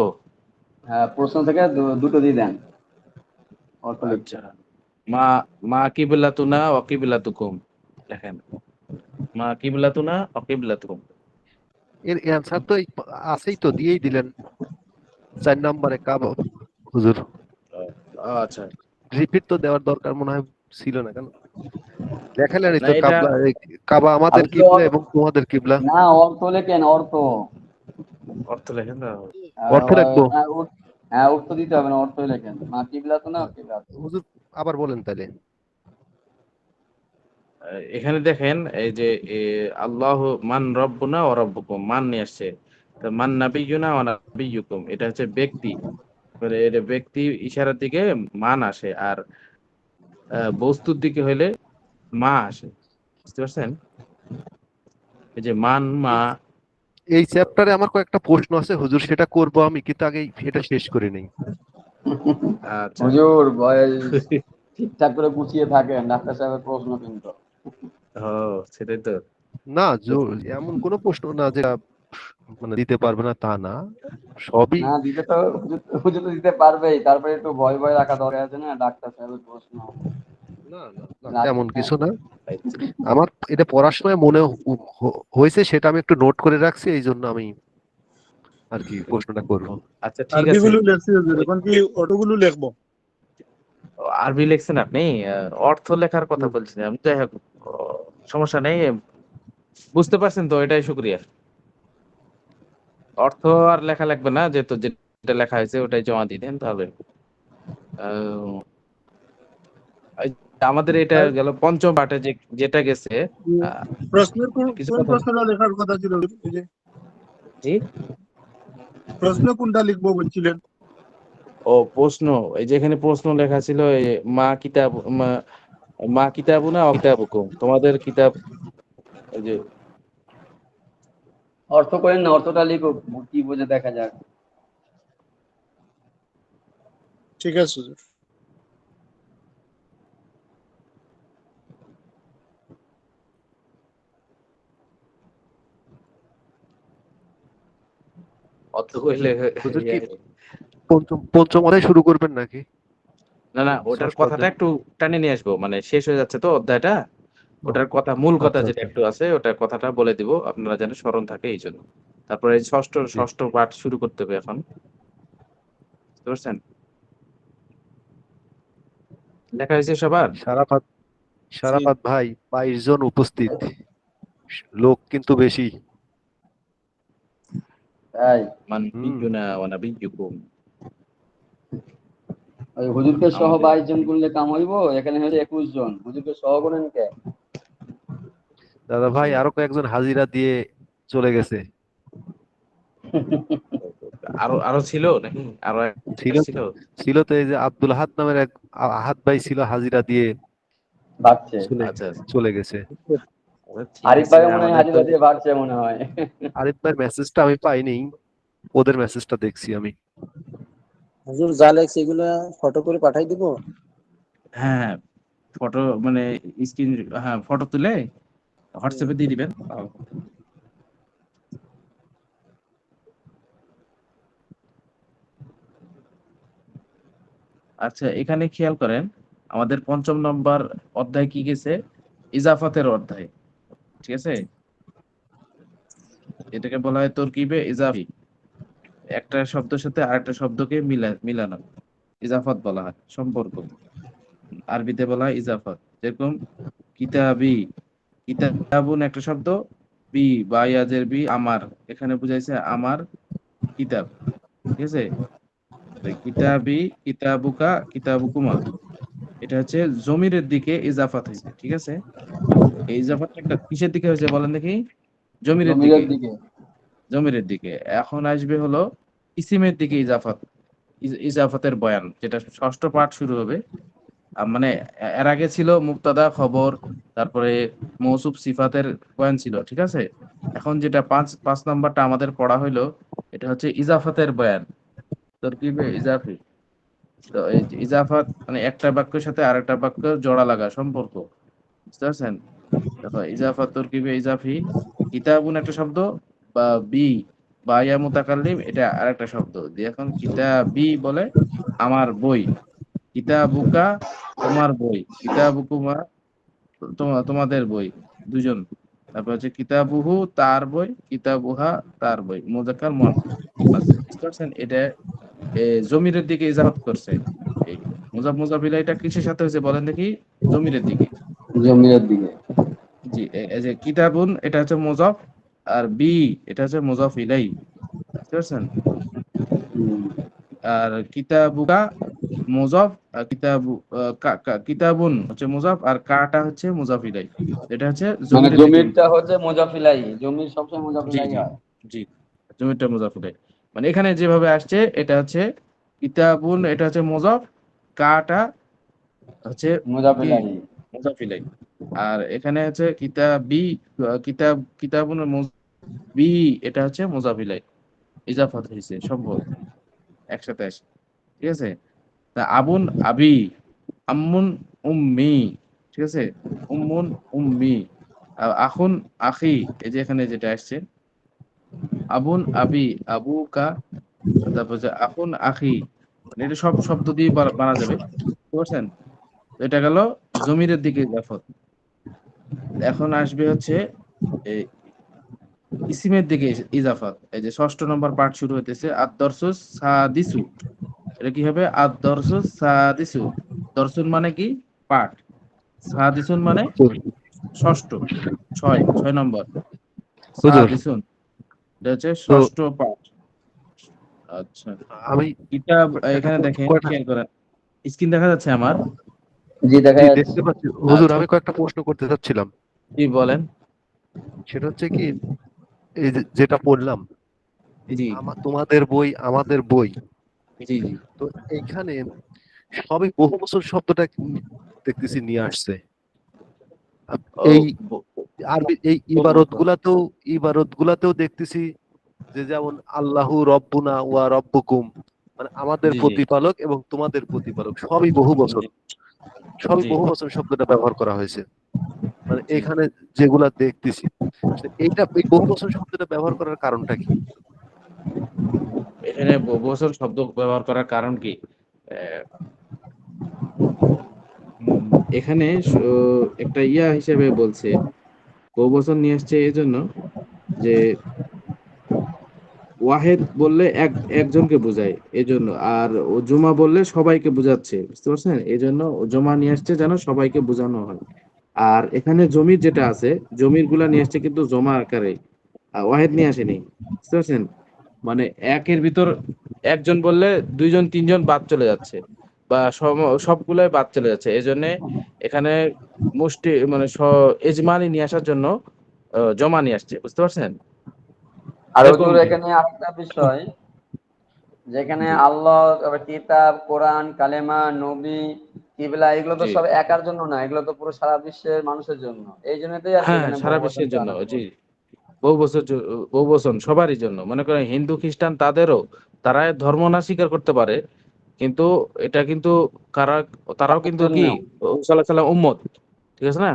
হ্যাঁ, প্রশ্ন থেকে দুটো দিয়ে দেন অর্থ লিখতে। আচ্ছা, মা মা কিবলাতুনা ওয়া কিবলাতুকুম, দেখেন, মা কিবলাতুনা ওয়া কিবলাতুকুম। এর অ্যান্সার তো আছেই, তো দিয়েই দিলেন 4 নম্বরে কাবা। হুজুর, আচ্ছা, রিপিট তো দেওয়ার দরকার মনে হয় ছিল না কেন? দেখালেনই না তো, এটা কাবলা কাবা আমাদের আপনি তো কিবলা এবং তোমাদের কিবলা। না, অর্থ লেখেন, অর্থ। অর্থ লেখেন না। অর্থ রাখবো। হ্যাঁ, অর্থ দিতে হবে না, অর্থই লেখেন, মা কিবলা তো না কিবলা। হুজুর আবার বলেন তাহলে। এখানে দেখেন এই যে আল্লাহ মান রব্বুনা ও রব্বুকুম মান নিয়ে আসছে, তো মান নাবিয়ুনা ওয়া নাবিয়ুকুম এটা হচ্ছে ব্যক্তি, মানে এটা ব্যক্তি ইশারার দিকে মান আসে, আর বস্তুর দিকে হইলে মা আসে, বুঝতে পারছেন? এই যে মান মা। এই চ্যাপ্টারে আমার কয়েকটা প্রশ্ন আছে হুজুর, সেটা করব আমি, কিন্তু আগে এটা শেষ করে নেই। আচ্ছা। হুজুর বয়স ঠিকঠাক করে গুছিয়ে থাকেন, ডাক্তার সাহেবের প্রশ্ন কিন্তু। ও সেটাই তো। না, এমন কোনো প্রশ্ন না যেটা মানে দিতে পারবে না তা না, সবই। না দিতে তো হুজুর তো দিতে পারবেই, তারপরে একটু ভয় ভয় রাখা দরকার আছে না, ডাক্তার সাহেবের প্রশ্ন। না না না, রাখেন তেমন না। কিছু না। আমার এটা পড়ার সময় মনে হয়েছে, সেটা আমি একটু নোট করে রাখছি, এই জন্য আমি আর কি প্রশ্নটা করব। আচ্ছা ঠিক আরবি আছে। গুলো লেখছি হুজুর, এখন কি অটোগুলো লিখবো? আরবি লিখছেন আপনি? অর্থ লেখার কথা বলছিলাম, যাই হোক, সমস্যা নেই, বুঝতে পারছেন তো, এটাই শুক্রিয়া। অর্থ আর লেখা লাগবে না, যেহেতু যেটা লেখা হয়েছে ওটাই জমা দিয়ে দেন তাহলে। আহ, এই যে আমাদের এটা আর গেল পঞ্চম পাঠে যেটা গেছে। আহ, প্রশ্নের কিছু কোন কথা প্রশ্নটা লেখার কথা ছিল হুজুর? এই যে জি। প্রশ্ন কোনটা লিখবো বলছিলেন? ও প্রশ্ন, এই যেখানে প্রশ্ন লেখা ছিল, এই মা কিতাব মা কিতাবু না অকিতাবুকুম, তোমাদের কিতাব, এই যে অর্থ করেন না, অর্থটা লিখুক, কি বোঝে দেখা যাক। ঠিক আছে হুজুর। অর্থ কইলে হুজুর কি পঞ্চম পঞ্চম অধ্যায় শুরু করবেন নাকি? না না, ওটার ষষ্ঠ কথাটা অধ্যায়। একটু টানে নিয়ে আসবো, মানে শেষ হয়ে যাচ্ছে তো অধ্যায়টা, ওটার কথা, মূল কথা আচ্ছা যেটা আচ্ছা, একটু আছে ওটার কথাটা বলে দিব, আপনারা যেন স্মরণ থাকে এই জন্য। তারপরে এই ষষ্ঠ জি। ষষ্ঠ পাঠ শুরু করতে হবে এখন, বুঝতে পারছেন? লেখা হয়েছে সবার? সারাপাত জি। সারাপাত ভাই, 22 জন উপস্থিত, লোক কিন্তু বেশি। তাই মান হুম। বিয়ুনা ওয়া নাবিয়্যুকুম, ওই হুজুরকে সহ আমাদের 22 জন করলে কাম হইব? এখানে হয়েছে 21 জন, হুজুরকে সহ করেন কে? দাদা ভাই, আরো কয়েকজন হাজিরা দিয়ে চলে গেছে। আরো আরো ছিল নাকি? আরো একটা ছিল তো, ছিল? ছিল তো, এই যে আব্দুল আহাদ নামের এক আহাদ ভাই ছিল, হাজিরা দিয়ে ভাগছে। চলে আচ্ছা আচ্ছা। চলে গেছে। ঠিক আরিফ আছে ভাইও মনে হয় আমাদের তো। হাজিরা দিয়ে ভাগছে মনে হয়। আরিফ ভাইয়ের মেসেজটা আমি পাইনি, ওদের মেসেজটা দেখছি আমি। হুজুর যা লেখছে এগুলা ফটো করে পাঠাই দিব। হ্যাঁ, ফটো মানে স্ক্রিন, হ্যাঁ ফটো তুলে হোয়াটসঅ্যাপে দিয়ে দিবেন। আচ্ছা এখানে খেয়াল করেন, আমাদের পঞ্চম নম্বর অধ্যায় কি গেছে? ইজাফাতের অধ্যায়, ঠিক আছে? এটাকে বলা হয় তরকিবে ইজাফি, একটা শব্দের সাথে আরেকটা শব্দকে মিলানো, ইজাফাত বলা হয়, সম্পর্ক। আরবিতে বলা হয় ইজাফাত। যেরকম কিতাবি, কিতাবুন একটা শব্দ, বি বা ইয়াজের বি আমার, এখানে বুঝাইছে আমার কিতাব, ঠিক আছে? তো কিতাবি, কিতাবুকা, কিতাবুকুমা, এটা হচ্ছে জমিরের দিকে ইজাফাত হয়েছে, ঠিক আছে? এই ইজাফাতটা কিসের দিকে হয়েছে বলেন দেখি? জমিরের দিকে, জমিরের দিকে। জমিরের দিকে। এখন আসবে হলো ইসিমের দিকে ইজাফাত, ইজাফাতের বয়ান, যেটা ষষ্ঠ পাঠ শুরু হবে। মানে এর আগে ছিল মুবতাদা খবর, তারপরে মৌসুফ সিফাতের বয়ান ছিল, ঠিক আছে? এখন যেটা পাঁচ পাঁচ নাম্বারটা আমাদের পড়া হইলো, এটা হচ্ছে ইজাফাতের বয়ান, তরকিবে ইজাফি। তো এই যে ইজাফাত মানে একটা বাক্যের সাথে আরেকটা বাক্য জোড়া লাগা সম্পর্ক, বুঝতে পারছেন? দেখো ইজাফাত তরকিবে ইজাফি, কিতাবুন একটা শব্দ, বা বি বা ইয়া মুতাকাল্লিম এটা আরেকটা শব্দ দিয়ে, এখন কিতাবি বলে আমার বই, কিতাবুকা তোমার বই, কিতাবুকুমা তোমাদের বই, দুজন। তারপর হচ্ছে কিতাবুহু তার বই, কিতাবুহা তার বই, মুযাক্কার মুআন্নাস, বুঝতে পারছেন? এটা জমিরের দিকে ইজাফাত করছে। এই মুজাফ মুজাফ ইলাইহি এটা কিসের সাথে হয়েছে বলেন দেখি? জমিরের দিকে। জমিরের দিকে। জি, এই যে কিতাবুন এটা হচ্ছে মুজাফ, আর বি এটা হচ্ছে মুজাফ ইলাইহি, বুঝতে পারছেন? হুম। আর কিতাবুকা মুজাফ, কিতাবু, কিতাবুন হচ্ছে মুজাফ, আর কাটা হচ্ছে মুজাফ ইলাই। এটা হচ্ছে মানে জমিরের দিকে। জমিরটা হচ্ছে মুজাফিলাই, জমির সবসময় জি মুজাফিলাই জি হয়। জি, জমিরটা মুজাফ ইলাই। মানে এখানে যেভাবে আসছে এটা হচ্ছে কিতাবুন, এটা হচ্ছে মুজাফ, কাটা হচ্ছে কি মুজাফিলাই। মুজাফ ইলাই। আর এখানে হচ্ছে কিতাবি, কিতাবুন বি, এটা হচ্ছে মুজাফ ইলাই, ইজাফাত হয়েছে সম্ভব একসাথে আসে। ঠিক আছে, তা আবুন আবি, আম্মুন উম্মি, ঠিক আছে, উম্মুন উম্মি, আখুন আখি, এই যে এখানে যেটা আসছে আবুন আবি, আবুকা, তারপর যে আখুন আখি, মানে এটা সব শব্দ দিয়ে বানা যাবে, বুঝতে পারছেন? এটা গেল জমিরের দিকে ইজাফত। এখন আসবে হচ্ছে এই ইসিমের দিকে ইজাফত। এই যে ষষ্ঠ নম্বর পাঠ শুরু হইতেছে আদ-দরসুস সাদিসু, এটা কি হবে? আদ-দরসুস সাদিসু, দর্শন মানে কি? পাঠ। সাদিসুন মানে ষষ্ঠ, ছয়, 6 নম্বর। হুজুর, সাদিসুন, এটা হচ্ছে তো ষষ্ঠ পাঠ। আচ্ছা, আমি কিতাব, একটা এখানে দেখেন, কয়টা খেয়াল করেন, স্ক্রিন দেখা যাচ্ছে আমার? জি দেখা জি যাচ্ছে। দেখতে পাচ্ছি হুজুর, আচ্ছা, আমি কয়েকটা প্রশ্ন করতে চাচ্ছিলাম। কি বলেন? সেটা হচ্ছে কি, এই যেটা পড়লাম, এই যে জি তোমাদের বই আমাদের বই, জি জি। তো এইখানে সবই বহু বছর শব্দটা দেখতেছি নিয়ে আসছে। ও, এই ব- আরবি এই বহু বছর। ইবারত গুলাতেও দেখতেছি যে যেমন আল্লাহু রব্বুনা ওয়া রব্বুকুম, মানে আমাদের জি জি প্রতিপালক এবং তোমাদের প্রতিপালক, সবই বহু বছর, জি সবই জি বহু বছর শব্দটা ব্যবহার করা হয়েছে। মানে জি। এখানে যেগুলা দেখতেছি, এইটা এই বহু বছর শব্দটা ব্যবহার করার কারণটা কি? এখানে বহু বছর শব্দ ব্যবহার করার কারণ কি? আহ, এখানে একটা ইয়া হিসেবে বলছে, বহু বছর নিয়ে আসছে এই জন্য যে ওয়াহেদ বললে একজনকে বোঝায় এই জন্য, আর ও জুমা বললে সবাইকে বোঝাচ্ছে, বুঝতে পারছেন? এই জন্য ও জমা নিয়ে আসছে যেন সবাইকে বোঝানো হয়। আর এখানে জমির যেটা আছে, জমির গুলা নিয়ে আসছে কিন্তু জমা আকারে, ওয়াহেদ নিয়ে আসেনি, বুঝতে পারছেন? মানে একের ভিতর একজন বললে দুইজন তিনজন বাদ চলে যাচ্ছে, বা সবগুলাই বাদ চলে যাচ্ছে, এই জন্য এখানে মুষ্টি মানে এজমালি নিয়ে আসার জন্য জমা নিয়ে আসছে, বুঝতে পারছেন? আর এরকম। হুজুর এখানে আরেকটা বিষয়, যেখানে জি আল্লাহ, তারপর কিতাব, কোরআন, কালেমা, নবী, কিবলা, এগুলো তো জি, সব একার জন্য না, এগুলো তো পুরো সারা বিশ্বের মানুষের জন্য। এই জন্যতেই আর কি হ্যাঁ, এখানে সারা বহু বিশ্বের বচনটা জন্য, আনা জি। হলো। বহু বছর বহু বছর সবারই জন্য, মনে করেন হিন্দু খ্রিস্টান তাদেরও, তারা ধর্ম না স্বীকার করতে পারে, কিন্তু এটা কিন্তু কারা, তারাও কিন্তু তাদের কি নিয়ম, সাল্লাল্লাহু উম্মত, ঠিক আছে না?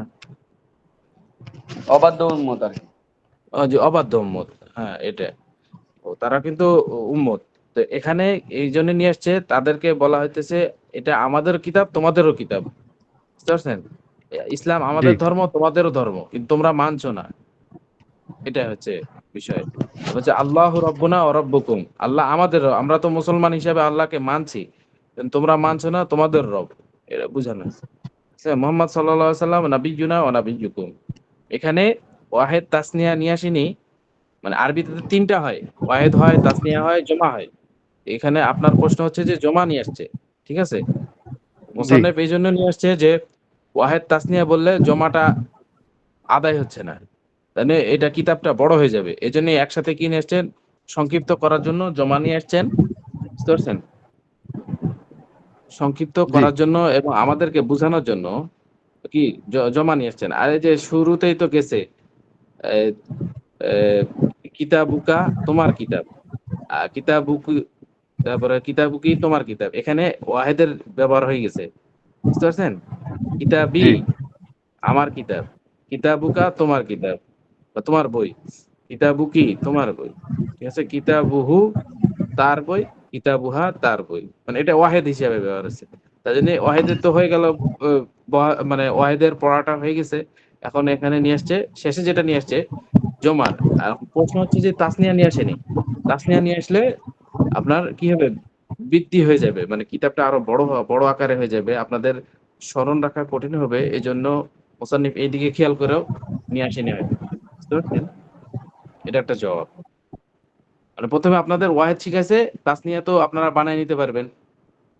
অবাধ্য উন্মত আর কি। যে অবাধ্য উম্মত, হ্যাঁ এটা, তারা কিন্তু উম্মত। তো এখানে এই জন্য নিয়ে আসছে, তাদেরকে বলা হইতেছে এটা আমাদের কিতাব তোমাদেরও কিতাব, বুঝতে পারছেন? ইসলাম জি আমাদের ধর্ম তোমাদেরও ধর্ম, কিন্তু তোমরা মানছো না, এটা হচ্ছে বিষয়। হচ্ছে আল্লাহ রব্বুনা ও রব্বুকুম, আল্লাহ আমাদের রব। আমরা তো মুসলমান হিসাবে আল্লাহকে মানছি, কিন্তু তোমরা মানছো না, তোমাদের রব, এটা বুঝানো হয়েছে। মোহাম্মদ সাল্লাল্লাহু আলাইহি সাল্লাম নাবিয়্যুনা ওয়া নাবিয়্যুকুম। এখানে ওয়াহেদ তাসনিয়া নিয়ে আসিনি, মানে আরবিতে তো তিনটা হয়, ওয়াহেদ হয়, তাসনিয়া হয়, জমা হয়। এখানে আপনার প্রশ্ন হচ্ছে যে জমা নিয়ে আসছে, ঠিক আছে? জি মোসান্নেফ এই জন্য নিয়ে আসছে যে ওয়াহেদ তাসনিয়া বললে জমাটা আদায় হচ্ছে না, তাহলে এটা কিতাবটা বড় হয়ে যাবে, এই জন্য একসাথে কি নিয়ে আসছেন? সংক্ষিপ্ত করার জন্য জমা নিয়ে আসছেন, বুঝতে পারছেন? সংক্ষিপ্ত জি করার জন্য এবং আমাদেরকে বোঝানোর জন্য কি জমা নিয়ে আসছেন। আর এই যে শুরুতেই তো গেছে এ, এ, কিতাবুকা, তোমার কিতাব, কিতাবুকু, তারপরে কিতাবুকি, তোমার কিতাব, এখানে ওয়াহেদের ব্যবহার হয়ে গেছে, বুঝতে পারছেন? কিতাবি, জি আমার কিতাব, কিতাবুকা, তোমার কিতাব বা তোমার বই, কিতাবুকি, তোমার বই, ঠিক আছে? কিতাবুহু, তার বই, কিতাবুহা, তার বই, মানে এটা ওয়াহেদ হিসাবে ব্যবহার হচ্ছে। তার জন্য ওয়াহেদের তো হয়ে গেল, মানে ওয়াহেদের পড়াটা হয়ে গেছে। এখন এখানে নিয়ে আসছে, শেষে যেটা নিয়ে আসছে জমার। আর প্রশ্ন হচ্ছে যে তাসনিয়া নিয়ে আসেনি, তাসনিয়া নিয়ে আসলে আপনার কি হবে? বৃদ্ধি হয়ে যাবে, মানে কিতাবটা আরো বড় আকারে হয়ে যাবে, আপনাদের স্মরণ রাখা কঠিন হবে, এই জন্য মুসান্নিফ এইদিকে খেয়াল করেও নিয়ে আসেনি হয়তো, বুঝতে পারছেন? এটা একটা জবাব। মানে প্রথমে আপনাদের ওয়াহেদ শিখাইছে, তাসনিয়া তো আপনারা বানায় নিতে পারবেন,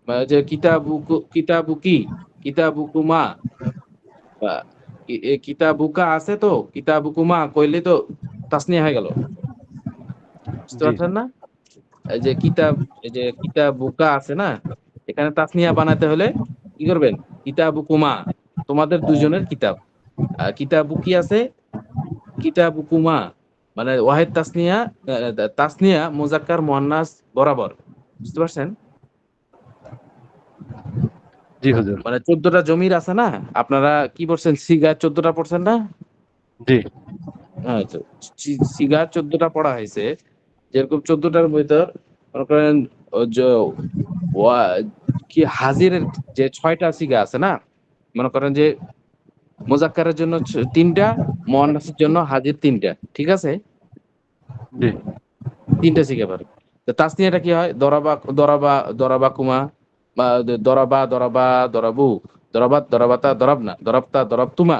যে কিতাবুকি কিতাবুকুমা বা কিতাবুকা আছে তো কিতাবুকুমা কইলে তো তাসনিয়া হয়ে গেল, বুঝতে জি পারছেন না? এই যে কিতাবুকা আছে না, এখানে তাসনিয়া বানাতে হলে কি করবেন? কিতাবুকুমা, তোমাদের দুজনের কিতাব। আর কিতাবুকি আছে কিতাবুকুমা, মানে ওয়াহিদ তাসনিয়া, তাসনিয়া মুজাক্কার মুয়ান্নাস বরাবর, বুঝতে পারছেন? জি হুজুর। মানে 14টা জমির আছে না, আপনারা কি পড়ছেন? সিগা 14টা পড়ছেন না? জি হ্যাঁ, তো সিগা 14টা পড়া হয়েছে। যেরকম 14টার ভিতর মনে করেন ও কি হাজিরের যে 6টা সিগা আছে না, মনে করেন যে মোজাক্কারের জন্য 3টা, মুয়ান্নাসের জন্য হাজির 3টা, ঠিক আছে? জি 3টা সিগা পারে। তো তাসনিয়াটা কি হয়? দরাবা দরাবা দরাবা কুমা, বা দরাবা দরাবা দরাবু, দরাবাত দরাবাতা দরাবনা, দরাবতা দরাবতুমা।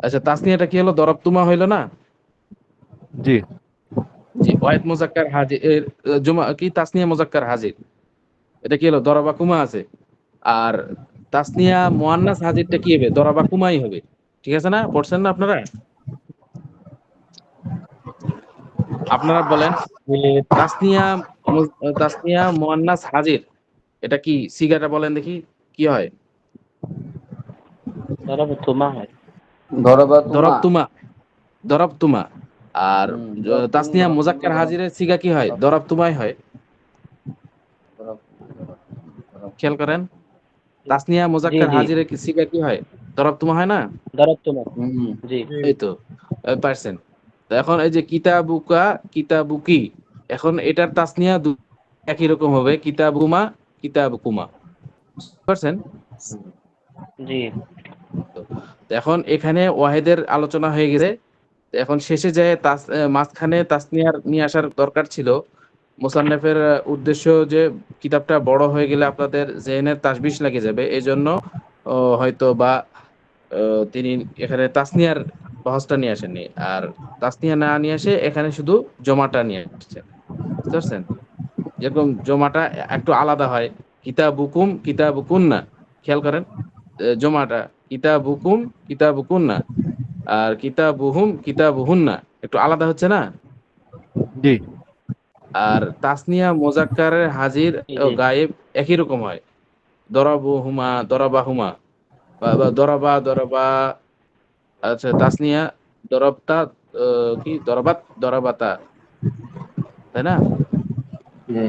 আচ্ছা, তাসনিয়াটা কি হলো? দরাবতুমা হইলো না? জি জি, ওয়াহিদ মুজাক্কার হাজির জমা কি তাসনিয়া মুজাক্কার হাজির, এটা কি হলো? দরাবা কুমা আছে। আর তাসনিয়া মুয়ান্নাস হাজিরটা কি হবে? দরাবা কুমাই হবে, ঠিক আছে না? পড়ছেন না আপনারা? আপনারা বলেন যে তাসনিয়া তাসনিয়া মুয়ান্নাস হাজির, এটা কি সিগাটা বলেন দেখি কি হয়? দরাবতুমা হয়। ধরবা তোমা। দরবতুমা, দরবতুমা। আর ধরতুম তাসনিয়া ধরতুম তো মুজাক্কার ধরব হাজিরের সিগা কি হয়? ধরব দরবতুমাই হয়, ধরব ধরব। খেয়াল করেন। তাসনিয়া জি মুজাক্কার জি, হাজিরের সিগা কি হয়? দরবতুমা হয় না? দরাবতুমা। হুম। জি জি এই তো পারছেন। তো এখন এই যে কিতাবুকা কিতাবুকি, এখন এটার তাসনিয়া একই রকম হবে, কিতাবুমা কিতাবুকুমা, বুঝতে পারছেন? জি তো তো এখন এখানে ওয়াহেদের আলোচনা হয়ে গেছে। তো এখন শেষে যায় মাঝখানে তাসনিয়ার নিয়ে আসার দরকার ছিল। মোসান্নেফের উদ্দেশ্য যে কিতাবটা বড় হয়ে গেলে আপনাদের জেহেনের তাশবিশ লেগে যাবে, এজন্য হয়তো বা তিনি এখানে তাসনিয়ার বহসটা নিয়ে আসেননি, আর তাসনিয়া না নিয়ে আসে এখানে শুধু জমাটা নিয়ে আসছেন, বুঝতে পারছেন? যেরকম জমাটা একটু আলাদা হয়, কিতাবুকুম কিতাবুকুন্না, খেয়াল করেন। জমাটা কিতাবুকুম কিতাবুকুন্না, আর কিতাবুহুম কিতাবুহুন্না, একটু আলাদা হচ্ছে না? জি আর তাসনিয়া মোজাক্কারের হাজির জি ও জি গায়েব একই রকম হয়, দরাবুহুমা দরাবাহুমা, বা দরাবা দরাবা। আচ্ছা, তাসনিয়া দরবতা, কি দরবাত দরাবাতা, তাই না? জি।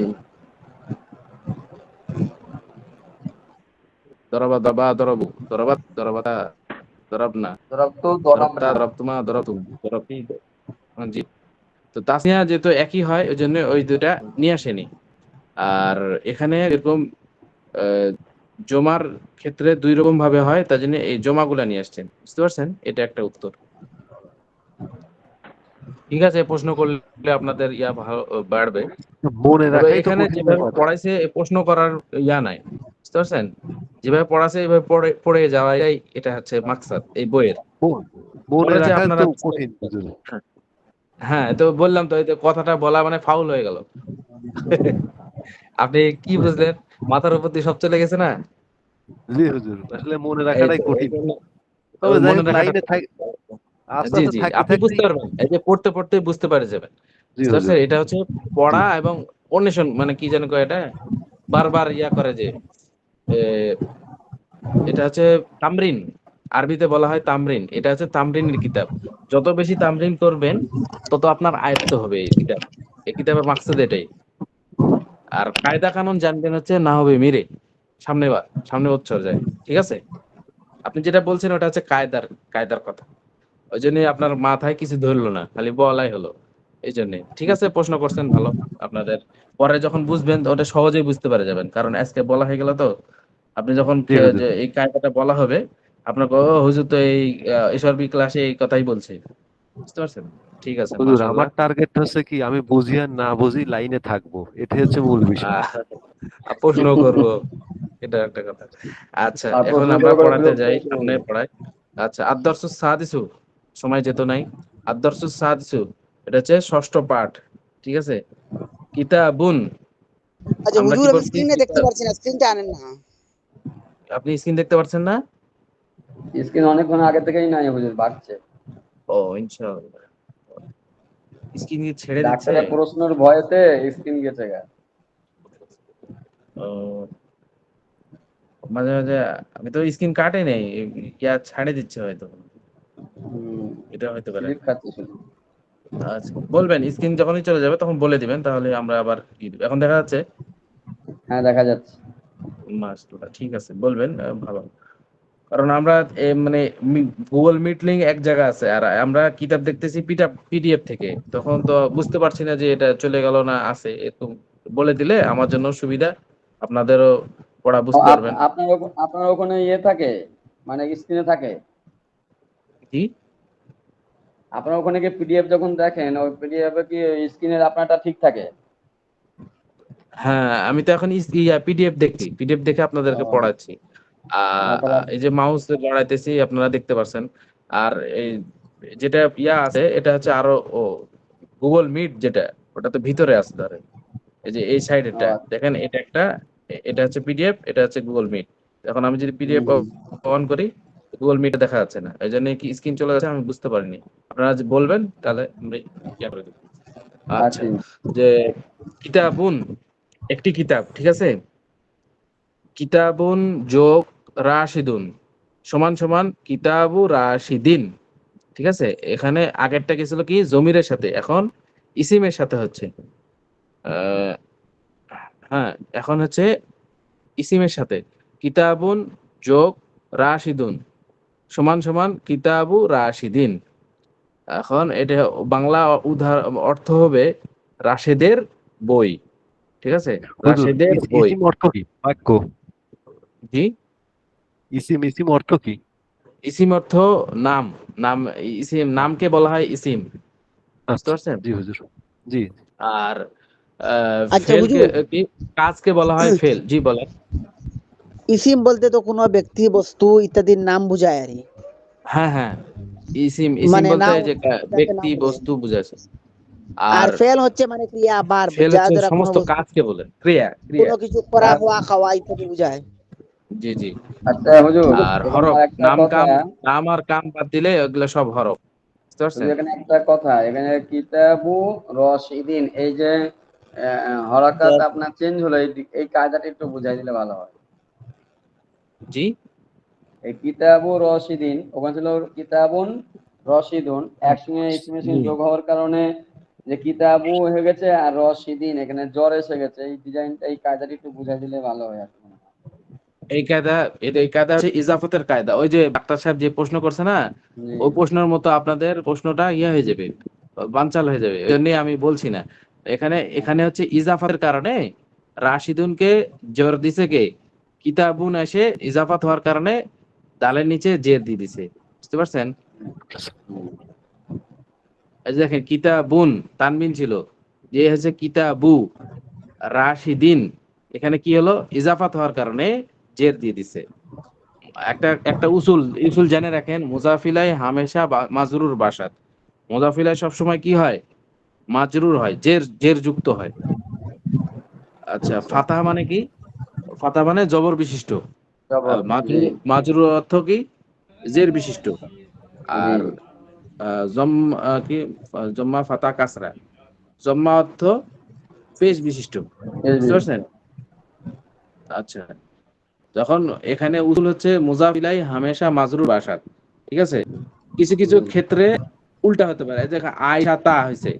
দরাবা দরবা দরবু, দরবাত দরাবাতা দরাবনা, ধরবতু দরবতা ধরবনা। দরবতুমা দরবতুম দরবতি। জি। তো তাসনিয়া যেহেতু একই হয় ওই জন্য ওই দুটা নিয়ে আসেনি। আর এখানে এরকম আহ, জমার ক্ষেত্রে 2 রকম ভাবে হয়, তার জন্য এই জমাগুলা নিয়ে আসছেন, বুঝতে পারছেন? এটা একটা উত্তর। ঠিক আছে, প্রশ্ন করলে আপনাদের ভালো বাড়বে। মনে তবে রাখাই তো এখানে কঠিন যেভাবে ব্যাপার। পড়াইছে এ প্রশ্ন করার নাই, বুঝতে পারছেন? যেভাবে পড়াছে এভাবে পড়ে পড়ে যাওয়াই এটা হচ্ছে মাকসাদ এই বইয়ের। মন- মনে পরে যে রাখাই আপনারা তো কঠিন হুজুর। হ্যাঁ, তো বললাম তো, এই তো কথাটা বলা মানে ফাউল হয়ে গেল। আপনি কি বুঝলেন? মাথার উপর দিয়ে সব চলে গেছে না? জি হুজুর, আসলে মনে এই রাখাটাই তো এই কঠিন। জন্য তবে যাই মনে হোক, রাখাটা লাইনে থাক, কঠিন। আস্তে জি আস্তে জি, থাকতে আপনি বুঝতে থাকতেই। পারবেন, এই যে পড়তে পড়তে বুঝতে পারে যাবেন, জি বুঝতে হুজুর। পারছেন? এটা হচ্ছে জি পড়া এবং অন্বেষণ, মানে কি যেন কয় এটা, বারবার করে যে এ, এটা হচ্ছে তামরিন, আরবিতে বলা হয় তামরিন। এটা হচ্ছে তামরিনের কিতাব। যত বেশি তামরিন করবেন তত আপনার আয়ত্ত হবে এই কিতাব। এই কিতাবের মাকসাদ এটাই। আর কায়দা কানুন জানবেন হচ্ছে না হবে মিরে, সামনে সামনে বছর যায়, ঠিক আছে? আপনি যেটা বলছেন ওটা হচ্ছে কায়দার কায়দার কথা। ওই জন্য আপনার মাথায় কিছু ধরলো না, খালি বলাই হলো, এই জন্য। ঠিক আছে, প্রশ্ন করছেন ভালো। আপনাদের পরে যখন বুঝবেন ওটা সহজেই বুঝতে পারে যাবেন, কারণ আজকে বলা হয়ে গেল তো। আপনি যখন জি হুজুর। যে এই কায়দাটা বলা হবে, আপনাকে ও হুজুর তো এই এসআরবি ক্লাসে এই কথাই বলছে, বুঝতে পারছেন? ঠিক আছে, হুজুর, আমার মাশাআল্লাহ। টার্গেট হচ্ছে কি, আমি বুঝি আর না বুঝি লাইনে থাকবো, এটাই হচ্ছে মূল বিষয়। আহ, প্রশ্ন করব, এটা একটা কথা। আচ্ছা, আর এখন প্রশ্ন আমরা করে করে পড়াতে বিরক্ত যাই, হতে সামনে হবে। পড়াই। আচ্ছা, আদ-দারসুস সাদিসু, সময় যেত নাই। আদ-দারসুস সাদিসু, এটা হচ্ছে ষষ্ঠ পাঠ, ঠিক আছে? কিতাবুন, আচ্ছা আমরা হুজুর কি আমি বলছি স্ক্রিনে দেখতে পাচ্ছি না, স্ক্রিনটা আনেন না। আপনি স্ক্রিন দেখতে পাচ্ছেন না? স্ক্রিন অনেকক্ষণ আগে থেকেই নাই হুজুর, বাড়ছে। ও ইনশাআল্লাহ স্ক্রিন কি ছেড়ে দিচ্ছে? ডাক্তারের প্রশ্নের ভয়েতে স্ক্রিন গেছে গা। ও মাঝে মাঝে আমি তো স্ক্রিন কাটে নেই, ইয়া ছাড়ে দিচ্ছে হয়তো, এটা হতে পারে। স্লিপ খাচ্ছে শুধু। আচ্ছা বলবেন স্ক্রিন যখনই চলে যাবে তখন বলে দিবেন, তাহলে আমরা আবার কি দিব। এখন দেখা যাচ্ছে? হ্যাঁ দেখা যাচ্ছে। মাশাআল্লাহ ঠিক আছে বলবেন, ভালো। কারণ আমরা মানে গুগল মিট লিংক এক জায়গা আছে, আর আমরা কিতাব দেখতেছি পিডিএফ থেকে, তখন তো বুঝতে পারছি না যে এটা চলে গেল না আছে। একটু বলে দিলে আমার জন্য সুবিধা, আপনাদেরও পড়া ও, বুঝতে পারবেন। আপনার ওখানে ইয়ে থাকে, মানে স্ক্রিনে থাকে? কি? আপনার ওখানে কি পিডিএফ যখন দেখেন, ওই পিডিএফ এ কি স্ক্রিনের আপনারটা ঠিক থাকে? হ্যাঁ আমি তো এখন পিডিএফ দেখছি, পিডিএফ দেখে আপনাদেরকে ও, পড়াচ্ছি। তাহলে এই যে মাউস লড়াইতেছি আপনারা দেখতে পাচ্ছেন। আর এই যেটা ইয়া আছে এটা হচ্ছে আরো গুগল মিট যেটা, ওটা তো ভিতরে আছে ধরে, এই যে এই সাইড এটা ও, দেখেন, এটা একটা, এটা হচ্ছে পিডিএফ, এটা হচ্ছে গুগল মিট। এখন আমি যদি পিডিএফ হুম, অন করি, গুগল মিটে দেখা যাচ্ছে না, এই জন্য কি স্ক্রিন চলে যাচ্ছে আমি বুঝতে পারিনি। আপনারা যে বলবেন তাহলে আমরা ইয়া করে দেব। আচ্ছা, আচ্ছা। যে কিতাবুন একটি কিতাব, ঠিক আছে, কিতাবুন যোগ রাশিদুন সমান সমান কিতাবু রাশিদিন, ঠিক আছে। এখানে আগেরটা কি ছিল কি জমিরের সাথে, এখন ইসিমের সাথে হচ্ছে। আহ, হ্যাঁ এখন হচ্ছে ইসিমের সাথে, কিতাবুন যোগ রাশিদুন সমান সমান কিতাবু রাশিদিন। এখন এটা বাংলা অর্থ হবে রাশেদের বই, ঠিক আছে, হুজুর রাশেদের বই। ইসিম অর্থ কি বাক্য? জি, ইসিম অর্থ কি? ইসিম অর্থ নাম, নাম, ইসিম নামকে বলা হয় ইসিম, বুঝতে আচ্ছা পারছেন। জি হুজুর, জি। আর আচ্ছা ফেলকে হুজুর, কি, কাজকে বলা হয় ফেল। জি বলেন। ইসিম বলতে তো কোনো ব্যক্তি বস্তু ইত্যাদির নাম বোঝায় আর কি। হ্যাঁ হ্যাঁ, ইসিম ইসিম মানে বলতে নাম, এই যে যাকে ব্যক্তি নাম বলে। বস্তু বুঝাচ্ছে। আর আর ফেল হচ্ছে মানে ক্রিয়া, ভার্ব, ফেল যা হচ্ছে দ্বারা কোনো সমস্ত বস্তু, কাজকে বলে, ক্রিয়া ক্রিয়া। কোনো কিছু করা, আর হওয়া, খাওয়া ইত্যাদি বোঝায়। জি জি। আচ্ছা হুজুর, আর এখানে হরফ, আরেকটা নাম কথা। কাম, নাম আর কাম বাদ দিলে ওগুলো সব হরফ, বুঝতে হুজুর পারছেন। এখানে একটা কথা, এখানে কিতাবু রশিদিন, এই যে হরকাত আপনার চেঞ্জ হলো, এই কায়দাটা একটু বুঝাই দিলে ভালো হয়। জি এই কিতাবু রশিদিন, ওখানে ছিল কিতাবুন রশিদুন, একসঙ্গে ইসমের জি। সঙ্গে যোগ হওয়ার কারণে যে কিতাবু হয়ে গেছে, আর রশিদিন এখানে জ্বর এসে গেছে। এই ডিজাইনটা, এই কায়দাটা একটু বুঝাই দিলে ভালো হয় আর কি। এই কায়দা, এই কায়দা হচ্ছে ইজাফতের কায়দা। ওই যে ডাক্তার সাহেব যে প্রশ্ন করছে না, জি। ওই প্রশ্নের মতো আপনাদের প্রশ্নটা ইয়ে হয়ে যাবে, বানচাল হয়ে যাবে, এই জন্য আমি বলছি না। এখানে এখানে হচ্ছে ইজাফাতের কারণে রাশিদুনকে জোর দিছে কে, কিতাবুন এসে ইজাফাত হওয়ার কারণে দালের নিচে জের দিয়ে দিছে, বুঝতে পারছেন। এই যে দেখেন কিতাবুন তানবিন ছিল, যে হচ্ছে কিতাবু রাশিদিন, এখানে কি হলো ইজাফাত হওয়ার কারণে জের দিয়ে দিছে। একটা একটা উসুল উসুল জেনে রাখেন, মুজাফিলাই হামেশা মাজরুর বাসাত, মুজাফিলাই সবসময় কি হয়, মাজরুর হয়, জের জের যুক্ত হয়। আচ্ছা ফাতাহ মানে কি, ফাতাহ মানে জবর বিশিষ্ট, জবর। জি মাজরুর মাজরুর অর্থ কি, জের বিশিষ্ট। জি। আর জম কি জম্মা ফাতা কাসরা, জম্মা অর্থ পেশ বিশিষ্ট, এই বুঝতে বিশিষ্ট। পারছেন। আচ্ছা, যখন এখানে উসুল হচ্ছে মুজাফিলাই হামেশা মাজরুর বাসাত, ঠিক আছে। কিছু কিছু ক্ষেত্রে উল্টা হতে পারে, দেখো আয়সা তা হয়েছে,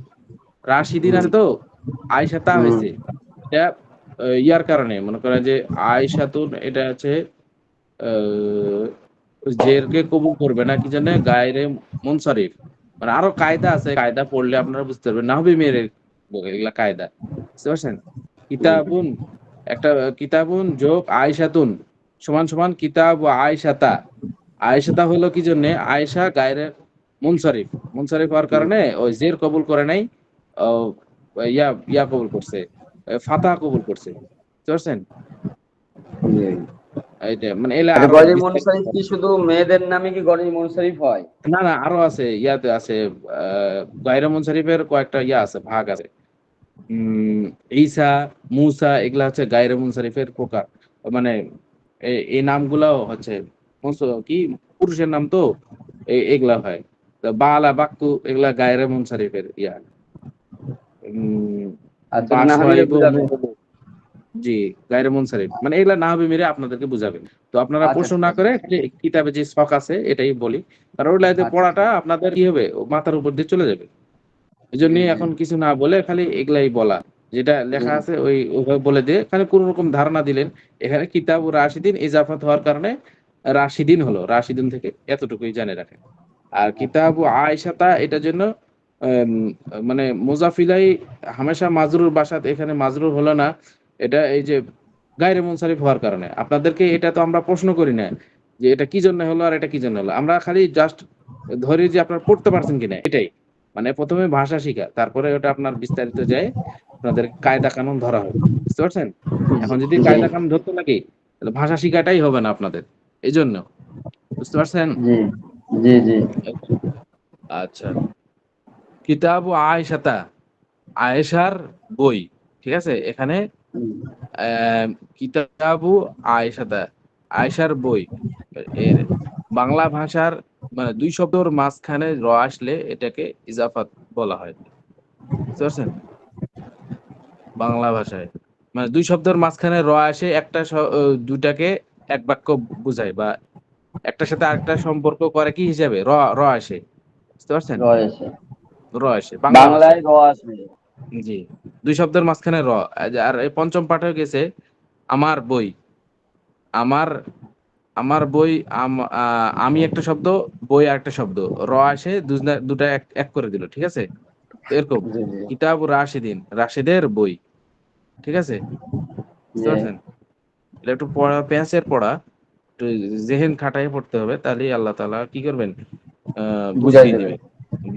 রাশিদিন আছে তো আয়সা তা হুম। হয়েছে, এটা ইয়ার কারণে মনে করেন যে আয়সাতুন, এটা আছে জেরকে কবুল করবে না কি জানে গায়রে মুনসারিফ, মানে আরো কায়দা আছে, কায়দা পড়লে আপনারা বুঝতে পারবেন, নাহবি মেরে এগুলা কায়দা, বুঝতে পারছেন। কিতাবুন, একটা কিতাবুন যোগ আয়সাতুন সমান সমান কিতাব ও আয়সাতা। আয়েশাতা হলো কি জন্য, আয়েশা গায়রে মুনসারিফ, মুনসারিফ হওয়ার কারণে ওই জের কবুল করে নাই, ও, ইয়া কবুল করছে, ফাতাহ কবুল করছে, বুঝতে পারছেন। জি। এইটা মানে এলা আচ্ছা, আরো গনি বিস্তারিত। মুনসারিফ কি শুধু মেয়েদের নামে কি গনি মুনসারিফ হয়? না না আরো আছে, ইয়াতে আছে গায়রে মুনসারিফের কয়েকটা ইয়া আছে, ভাগ আছে। উম ঈসা, মূসা এগুলা হচ্ছে গায়রে মুনসারিফের প্রকার। মানে এই নামগুলাও হচ্ছে কি পুরুষের নাম তো এগুলা হয়। তো বালা বাক্কু এগুলা গায়রে মুনসারিফের ইয়া। উম আচ্ছা, ওটা না হলে বাশওয়াইব বুঝাবেন। জি, গায়রে মুনসারিফ মানে এগুলা নাহবি মেরে আপনাদেরকে বুঝাবে। তো আপনারা আচ্ছা প্রশ্ন ঠিক না আছে। করে যে কিতাবে যে ছক আছে এটাই বলি, কারণ ওগুলাতে আচ্ছা ঠিক পড়াটা আছে। আপনাদের কি হবে মাথার উপর দিয়ে চলে যাবে। এজন্য জি জি এখন কিছু না বলে খালি এগুলাই বলা, যেটা জি লেখা আছে ওইভাবে বলে দিয়ে খালি কোন রকম ধারণা দিলেন। এখানে কিতাব ও রাশিদিন ইজাফাত হওয়ার কারণে রাশিদিন হলো, রাশিদিন থেকে এতটুকুই জানে রাখেন। আর কিতাব ও আয়েশাতা এটার জন্য আম, মানে মুজাফিলাই হামেশা মাজরুর বাসাত, এখানে মাজরুর হলো না। এটা এই যে গায়রে মুনসারিফ হওয়ার কারণে আপনাদেরকে এটা তো আমরা প্রশ্ন করি না যে এটা কি জন্য হলো আর এটা কি জন্য হলো, আমরা খালি জাস্ট ধরি যে আপনারা পড়তে পারছেন কিনা এটাই। মানে প্রথমে ভাষা শিখা, তারপরে ওটা আপনার বিস্তারিত যায় আপনাদের কায়দা কানুন ধরা হবে, বুঝতে পারছেন? এখন যদি জি কায়দা কানুন ধরতে লাগে তাহলে ভাষা শিখাটাই হবে না আপনাদের, এই জন্য, বুঝতে পারছেন? জি জি জি আচ্ছা, কিতাবু আয়েশাতা, আয়েশার বই, ঠিক আছে? এখানে কিতাবু আয়েশাতা, আয়েশার বই, এর বাংলা ভাষার মানে দুই শব্দর মাঝখানে র আসলে এটাকে ইজাফাত বলা হয়, বুঝতে পারছেন? বাংলা ভাষায় মানে দুই শব্দের মাঝখানে র আসে একটা দুটাকে এক বাক্য বোঝায়, বা একটার সাথে আরেকটা সম্পর্ক করে কি হিসাবে র র আসে, বুঝতে পারছেন? রয়েছে। র আসে বাংলা বাংলায় ভাষায়। র আসবে। জি, দুই শব্দের মাঝখানে র। আর এই পঞ্চম পাঠে গেছে আমার বই, আমার আমার বই, আমি একটা শব্দ, বই আর একটা শব্দ, র আসে দুটা এক এক করে দিল, ঠিক আছে? তো এরকম জি জি কিতাব রাশিদিন, রাশিদের বই, ঠিক আছে? বুঝতে জি পারছেন? এটা একটু পড়া, প্যাঁচের পড়া, একটু জেহেন খাটাই পড়তে হবে, তাহলেই আল্লাহ তাআলা কি করবেন, বুঝাই বুঝিয়ে দেবে। দিবেন,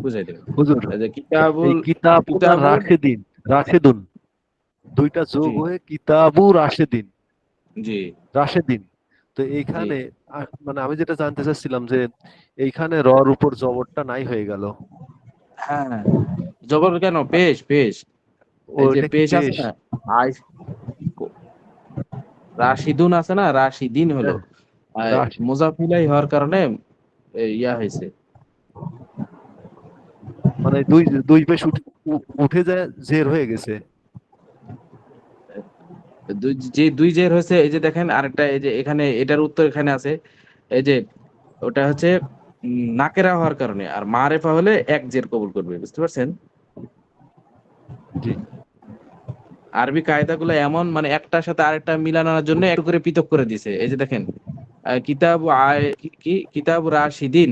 বুঝাই দেবেন। হুজুর, এই যে এই কিতাবুল, কিতাবুন আর কিতাবুল রাশেদিন, রাশেদুন দুইটা যোগ জি হয়ে কিতাবু রাশেদিন, জি রাশেদিন। তো জি এইখানে মানে আমি যেটা জানতে চাচ্ছিলাম যে এইখানে রর উপর জবরটা নাই হয়ে গেল, হ্যাঁ, জবর কেন, পেশ পেশ, এই যে ওইটা কি পেশ আছে পেশ? না, আই রাশিদুন আছে না, রাশিদিন হলো হ্যাঁ, রাশ- মুজাফিলাই হওয়ার কারণে ইয়া হয়েছে। মানে দুই দুই পেশ উঠে যায়, জের হয়ে গেছে। যে দুই জের হয়েছে, এই যে দেখেন আরেকটা, এই যে এখানে এটার উত্তর এখানে আছে, এই যে ওটা হচ্ছে নাকেরা হওয়ার কারণে, আর মারেফা হলে এক জের কবুল করবে, বুঝতে পারছেন? জি, আরবি কায়দাগুলো এমন, মানে একটার সাথে আরেকটা মিলানোর জন্য একটু করে পৃথক করে দিছে। এই যে দেখেন কিতাব কি কিতাব রাশিদিন,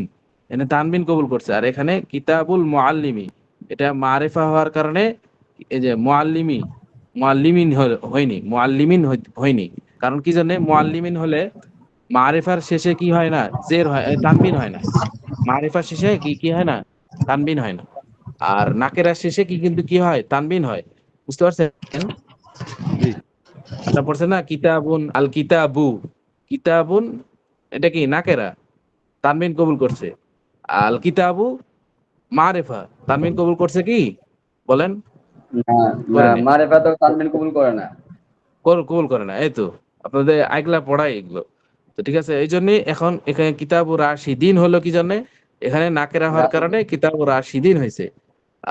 এখানে তানবিন কবুল করছে, আর এখানে কিতাবুল মুআল্লিমি, এটা মারেফা হওয়ার কারণে এই যে মুআল্লিমি, মুআল্লিমিন হয়নি, মুআল্লিমিন হয়নি। কারণ কি জানে, মুআল্লিমিন হলে মারেফার শেষে কি হয় না, জের হয়, তানবিন হয় না। মারেফার শেষে কি কি হয় না, তানবিন হয় না। আর নাকেরার শেষে কি কিন্তু কি হয়, তানবিন হয়, বুঝতে পারছেন? জি, আচ্ছা, পড়ছে না কিতাবুন, আল কিতাবু, কিতাবুন এটা কি নাকেরা, তানবিন কবুল করছে। আল কিতাবু মারেফা, তানবিন কবুল করছে কি, বলেন? না না, করে নেই, মারেফা তো তানবিন কবুল করে না। কবুল করে না, এই তো আপনাদের আইগলা পড়াই এগুলো। তো ঠিক আছে, এই জন্যই এখন এখানে কিতাবু রাশিদিন হলো কি জন্য, এখানে নাকেরা হওয়ার কারণে কিতাবু রাশিদিন হয়েছে।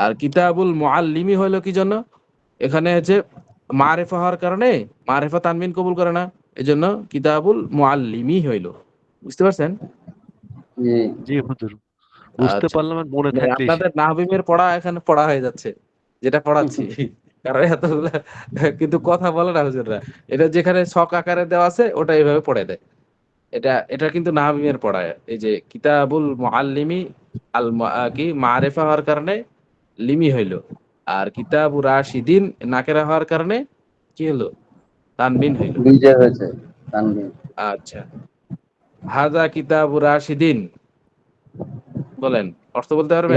আর কিতাবুল মুআল্লিমি হলো কি জন্য, এখানে হচ্ছে মারেফা হওয়ার কারণে, মারেফা তানবিন কবুল করে না, এজন্য কিতাবুল মুআল্লিমি হইলো, বুঝতে পারছেন? জি জি হুজুর, বুঝতে আচ্ছা, পারলাম আর মনে মানে থাকলেই আপনাদের নাহবিমের পড়া এখানে পড়া হয়ে যাচ্ছে, যেটা পড়াচ্ছি। কারণ এতগুলা কিন্তু কথা বলে না হুজুররা, এটা যেখানে ছক আকারে দেওয়া আছে ওটা এইভাবে পড়ে দেয়। এটা কিন্তু নাহবিমের পড়া। এই যে কিতাবুল মুআল্লিমি, কি মারেফা হওয়ার কারণে লিমি হইলো, আর কিতাবু রাশিদিন নাকেরা হওয়ার কারণে কি হলো, তানবিন হইলো। দুইটা হয়েছে তানবিন। আচ্ছা, হাজা কিতাবু রাশিদিন, বলেন, অর্থ বলতে পারবেন?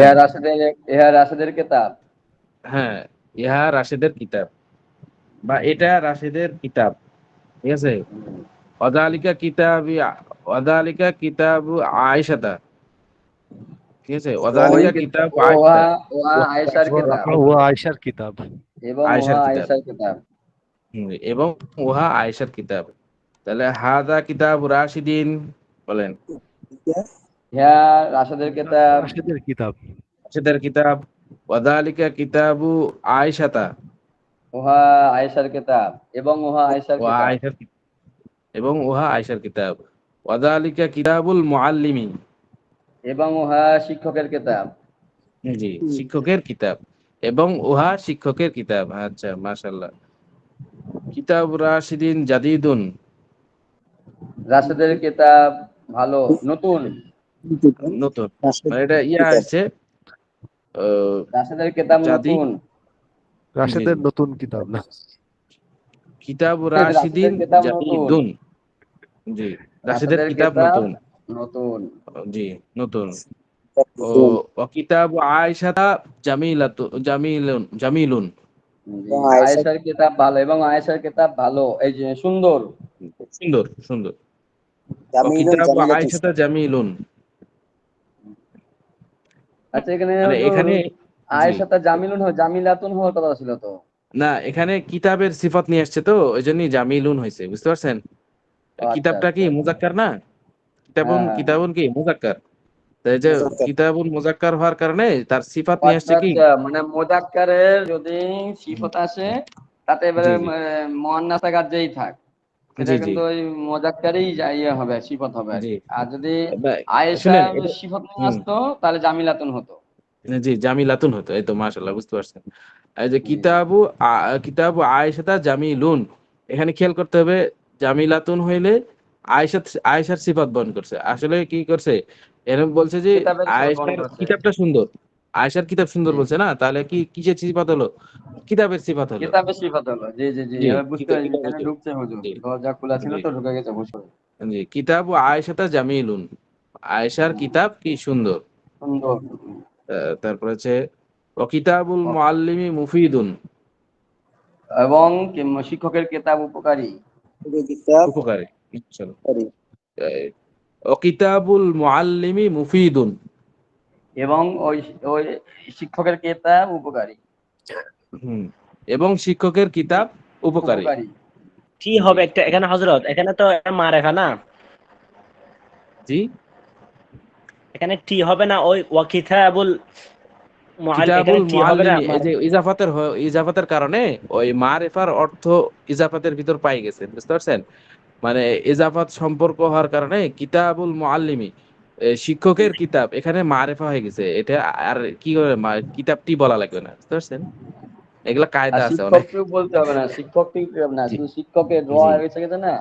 ইহা রাশেদের কিতাব। হ্যাঁ, ইহা রাশেদের কিতাব, বা এটা রাশেদের কিতাব, ঠিক আছে? ওয়াদালিকা কিতাবি, ওয়াদালিকা কিতাবু আয়েশাতা, ঠিক আছে? ওই ওয়াদালিকা কিতাবু ওহা আয়েশাতা, ওহা আয়েশার কিতাব। ও আয়েশার কিতাব। এবং আয়েশার উহা কিতাব। আয়েশার কিতাব। এবং উহা আয়েশার কিতাব। তাহলে হাদা কিতাব রাশিদিন, বলেন। ইহা রাশেদের কিতাব। রাশেদের কিতাব। রাশিদের কিতাব। ওয়াদালিকা কিতাবু আয়েশাতা, উহা আয়েশার কিতাব এবং উহা আয়েশার ও কিতাব। আয়েশার কিতাব, এবং উহা আয়েশার কিতাব। ওয়াদালিকা কিতাবুল মুআল্লিমি, এবং উহা শিক্ষকের কিতাব। জি, শিক্ষকের কিতাব। এবং উহা শিক্ষকের কিতাব। আচ্ছা, মাশাআল্লাহ। কিতাব রাশিদিন জাদিদুন, রাশেদের কিতাব ভালো, নতুন। নতুন। মানে এটা ইয়া আসছে রাশেদের কিতাব জাদিদ। নতুন। জি রাশেদের জি। নতুন কিতাব না। কিতাব রাশেদের রাশিদিন কিতাব নতুন। জাদিদুন, জি, রাশিদের রাশেদের কিতাব কিতাব নতুন। নতুন। জি, নতুন। ও ও কিতাব আয়েশাতা জামিলুন, জি, আয়েশার কিতাব ভালো এবং আয়েশার কিতাব ভালো, এই যে সুন্দর। সুন্দর সুন্দর। ও জামিলুন কিতাব জামিলাতুন। আয়েশাতা জামিলুন। আচ্ছা, এখানে মানে হুজুর এখানে, জি, আয়েশাতা জামিলুন জামিলাতুন হওয়ার কথা ছিল তো। না, এখানে কিতাবের সিফাত নিয়ে আসছে তো, ওই জন্যই জামিলুন হয়েছে, বুঝতে পারছেন? ও আচ্ছা কিতাবটা কি আচ্ছা আচ্ছা। মুজাক্কার না? হ্যাঁ হ্যাঁ হ্যাঁ। কিতাবুন কি মুজাক্কার। তাই যে মুজাক্কার। কিতাবুন মুজাক্কার হওয়ার কারণে তার সিফাত ও নিয়ে আচ্ছা আসছে কি। আচ্ছা, মানে মোজাক্কারের যদি সিফত আসে, তাতে এবারে জি জি মুয়ান্নাস আকার যেই থাক, সেটা জি জি কিন্তু ওই মোজাক্কারই ইয়ে হবে, সিফত হবে আর জি। কি। আর যদি শুনেন আয়েশার এটা। সিফত নিয়ে হুম। আসতো তাহলে জামিলাতুন হতো। জি, জামিলাতুন হতো। এই তো মাশাআল্লাহ, বুঝতে পারছেন। এই যে জি জি। কিতাবু আয়েশাতা জামিলুন, এখানে খেয়াল করতে হবে, জামিলাতুন হইলে আয়েশা, আয়েশার সিফাত বহন করছে। আসলে কি করছে, এরকম বলছে যে কিতাবের সিফত বহন আয়েশার করছে। কিতাবটা সুন্দর, আয়েশার কিতাব সুন্দর জি। বলছে না, তাহলে কি কিসের সিফাত হলো? কিতাবের সিফাত হলো। কিতাবের সিফত হলো। জি জি জি, জি, এবার বুঝতে পারছি, কিতাবের এখানে সিফাত। ঢুকছে হুজুর, জি দরজা খোলা ছিল জি তো ঢুকে গেছে হুজুর। জি। কিতাবু আয়েশাতা জামিলুন, আয়েশার কিতাব কি সুন্দর। সুন্দর। তারপর হচ্ছে ও কিতাবুল মুআল্লিমি মুফিদুন, এবং শিক্ষকের কিতাব উপকারী। কিতাব উপকারী। চলো। সরি। ও কিতাবুল মুআল্লিমি মুফিদুন। এবং ওই ওই শিক্ষকের কিতাব উপকারী। হুম। এবং শিক্ষকের কিতাব উপকারী। উপকারী। কি জি হবে একটা এখানে হযরত, এখানে তো মারেফা না, জি। এখানে টি হবে না, ওই ওয়া কিতাবুল এখানে কিতাবুল টি হবে না মুআল্লিমি, এই যে ইজাফাতের কারণে ওই মারিফার অর্থ ইজাফাতের ভিতর পাই গেছে, বুঝতে পারছেন? মানে ইজাফাত সম্পর্ক হওয়ার কারণে কিতাবুল মুআল্লিমি, শিক্ষকের কিতাব, এখানে মারিফা হয়ে গেছে। এটা আর কি করে কিতাবটি বলা লাগবে না, বুঝতে পারছেন? এগুলা আর কায়দা আছে অনেক। শিক্ষককেও বলতে হবে না, শিক্ষককেই না, জি শুধু শিক্ষকের জি। হয়েছে গেছে না,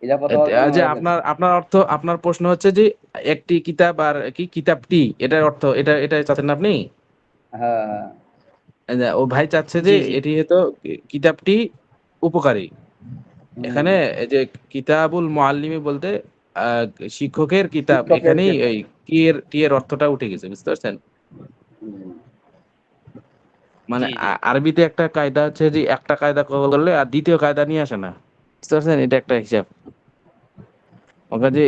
ইজাফত হওয়ার এই কারণে যে হয়ে গেছে। আপনার আপনার অর্থ, আপনার প্রশ্ন হচ্ছে যে একটি কিতাব আর কি কিতাবটি, এটার অর্থ এটা এটা চাচ্ছেন না আপনি? হ্যাঁ হ্যাঁ। এই যে ও ভাই চাচ্ছে যে জি জি এটি হয়তো কিতাবটি উপকারী। হুম। এখানে এই যে কিতাবুল মুআল্লিমি বলতে আহ, শিক্ষকের কিতাব, শিক্ষকের এখানেই কিতাব। এই টি এর অর্থটা উঠে গেছে, বুঝতে পারছেন? হুম। মানে জি জি। আরবিতে একটা কায়দা হচ্ছে যে একটা কায়দা করলে আর দ্বিতীয় কায়দা নিয়ে আসে না, বুঝতে পারছেন? এটা একটা হিসাব। ওকে যে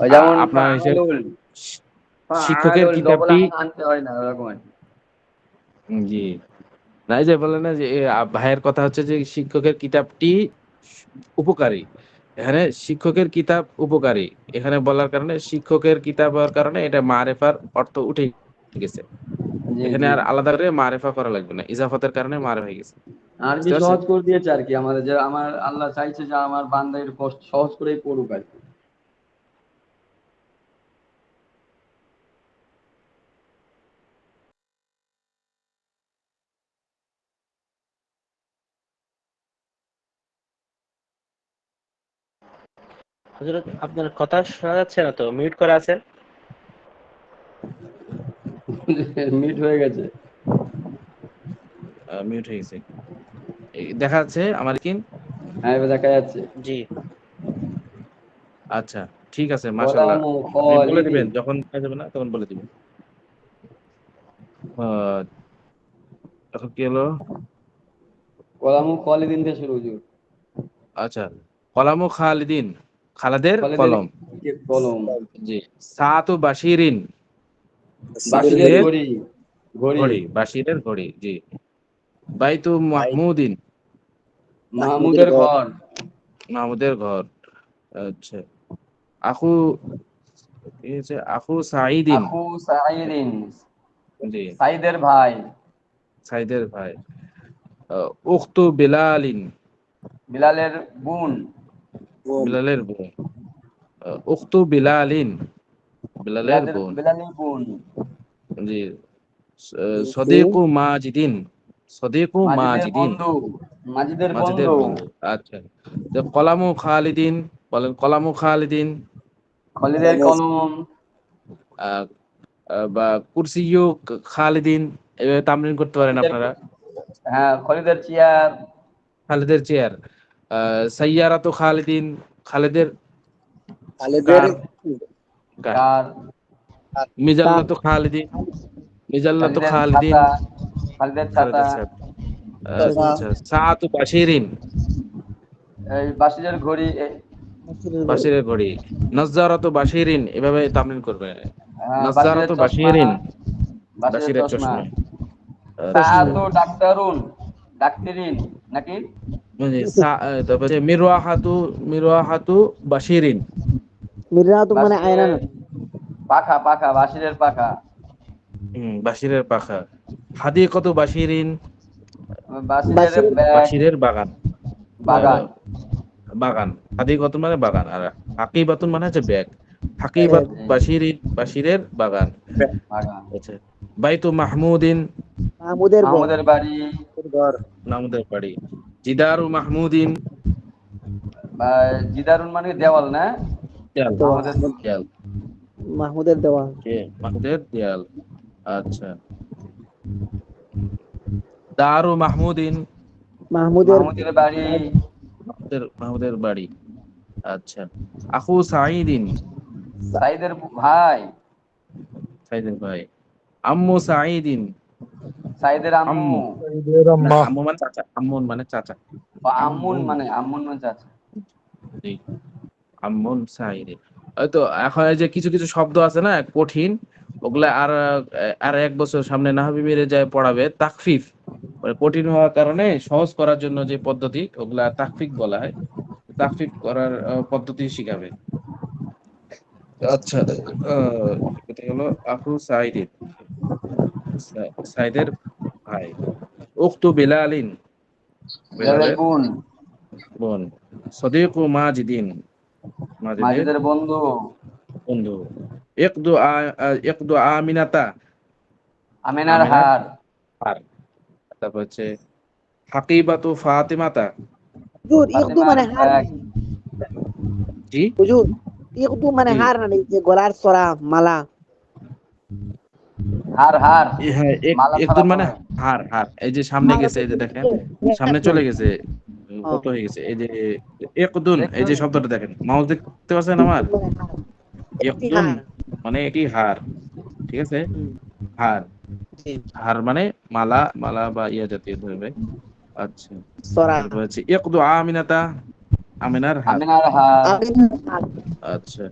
ওই যেমন আপনার হিসেব ফাআলুল, শিক্ষকের ফাআলুল ডবল কিতাবটি। আইন আনতে হয় না, ওরকম আর কি। জি, নাই যে বলে না যে ভাইয়ের কথা হচ্ছে যে শিক্ষকের কিতাবটি উপকারী। এখানে শিক্ষকের কিতাব উপকারী, এখানে বলার কারণে শিক্ষকের কিতাব হওয়ার কারণে এটা মারেফার অর্থ উঠে গেছে। জি এখানে জি। আর আলাদা করে মারেফা করা লাগবে না, ইজাফতের কারণে মারে হয়ে গেছে, বুঝতে আরবি পারছেন? সহজ করে দিয়েছে আর কি আমাদের, যে আমার আল্লাহ চাইছে যে আমার বান্দা একটু কষ্ট সহজ করেই পড়ুক আর কি। হযরত আপনার কথা শোনা যাচ্ছে না তো, মিউট করে আছেন। মিট হয়ে গেছে। মিউট হয়ে গেছে। দেখা যাচ্ছে আমার কি। হ্যাঁ, এবার দেখা যাচ্ছে। জি আচ্ছা, ঠিক আছে, মাশাল্লাহ। কলামু আপনি বলে খালিদিন। দিবেন যখন কাজ হবে না তখন বলে দিবেন। আহ, এখন কি হলো? কলামু খালিদিন দিয়ে শুরু হুজুর। আচ্ছা, কলামু খালিদিন, খালেদের খালিদের কলম। কলম। জি। সাতু বাশিরিন, বাসিরের বাশিরের ঘড়ি। ঘড়ি। ঘড়ি, বাশিরের ঘড়ি। জি। বাইতু মাহমুদিন, মাহমুদের ঘর। মাহমুদের ঘর। আচ্ছা। আখু কি হচ্ছে? আখু সাঈদিন, আখু সাঈদিন, জি সাঈদের ভাই। সাইদের ভাই। উখতু বিলালিন, বিলালের বোন। বিলালের বোন। উখতু বিলালিন, বিলালের বোন, বিলালের বোন। জি। সদিকু মাজিদিন, সদিকু মাজিদের মাজিদিন, বন্ধু। মাজিদের মাজিদের বন্ধু। বন্ধু। আচ্ছা। তো কলামু খালিদিন, বলেন কলামু খালিদিন। খলিদের কলম। আহ, বা কুরসিয়ু খালিদিন, এভাবে তামরিন করতে পারেন আপনারা। হ্যাঁ, খলিদের চেয়ার। খালিদের চেয়ার। সাইয়ারাতু খালিদিন, খালিদের খালেদের কার, কার। কার। মিজাল্লাতু খালিদিন, মিজাল্লাতু খালিদের খালিদিন, ছাতা। খালিদের ছাতা। খালিদের সাথে। আচ্ছা। সাআতু বাশিরিন, এই বাসিরের ঘড়ি। বাশিরের ঘড়ি। নাজ্জারাতু বাশিরিন, এভাবে তামরিন করবে। বাসিরের নাজ্জারাতু চশমা। বাশিরিন, বাসিরের বাশিরের চশমা। চশমা। আচ্ছা। সাআতু ডাক্তারুন, ডাক্তারিন নাকি? মানে তারপরে মিরওয়াহাতু বাশিরিন, বাসিরের পাখা, পাখা, বাসিরের পাখা। বাশিরের পাখা। হাদিকতু বাশিরিন, বাসিরের ব্যাগ। বাশিরের বাগান, বাগান। বাগান। হাদিকত মানে বাগান, আর হাকিবাতুন মানে হচ্ছে ব্যাগ। হাকিবাত বাশিরিন, বাশিরের বাগান। বাগান। আচ্ছা। বাইতু মাহমুদিন, মাহমুদের বাড়ি। নামদের বাড়ি। জিদারু মাহমুদিন, বা জিদারুন মানে দেওয়াল না? দেয়াল, মাহমুদের দেয়াল, মাহমুদের দেয়াল। আচ্ছা। দারু মাহমুদিন, মাহমুদের বাড়ি। মাহমুদের বাড়ি। আচ্ছা। আখু সাঈদিন, সাইদের ভাই। সাইদের ভাই। আম্মু সাঈদিন, সাইদের আম্মু। আম্মু, সাঈদের না আম্মা। আম্মু মানে চাচা, আম্মুন মানে চাচা। বা আম্মুন, আম্মুন মানে চাচা। জি, আম্মুন সাঈদিন। তো এখন এই যে কিছু কিছু শব্দ আছে না কঠিন, ওগুলা আর আর এক বছর সামনে নাহবি মেরে যায় পড়াবে তাকফিফ, মানে কঠিন হওয়ার কারণে সহজ করার জন্য যে পদ্ধতি, ওগুলা তাকফিফ বলা হয়। তাকফিফ করার পদ্ধতি শিখাবে। আচ্ছা। এটা হলো আখু সাঈদিন, সাইদের ভাই। উখতু বিলালিন, বিলালের বিলালের বোন। বোন। সদিকু মাজিদিন, মাজিদের মাজিদের বন্ধু। বন্ধু। ইকদু আমিনাতা, আমেনার আমিনার হার। হার। তারপর হচ্ছে হাকিবাতু ফাতিমাতা, ফাতেমার ব্যাগ। জি জি, হার, হার। হ্যাঁ মালা ছাড়া একদম মানে পরে। হার, হার। এই যে সামনে গেছে, এই যে দেখেন সামনে চলে গেছে, কত হয়ে গেছে, এই যে একদুন, এই যে দেখুন। শব্দটা দেখেন, মাউস দেখতে পাচ্ছেন আমার। একদুন মানে এটি হার, ঠিক আছে, হার। হার মানে মালা, মালা বা ইয়া জাতীয় ধরবে। আচ্ছা। তারপর হচ্ছে একদু আমিনাতা, আমিনার হার। আমেনার হার। আচ্ছা।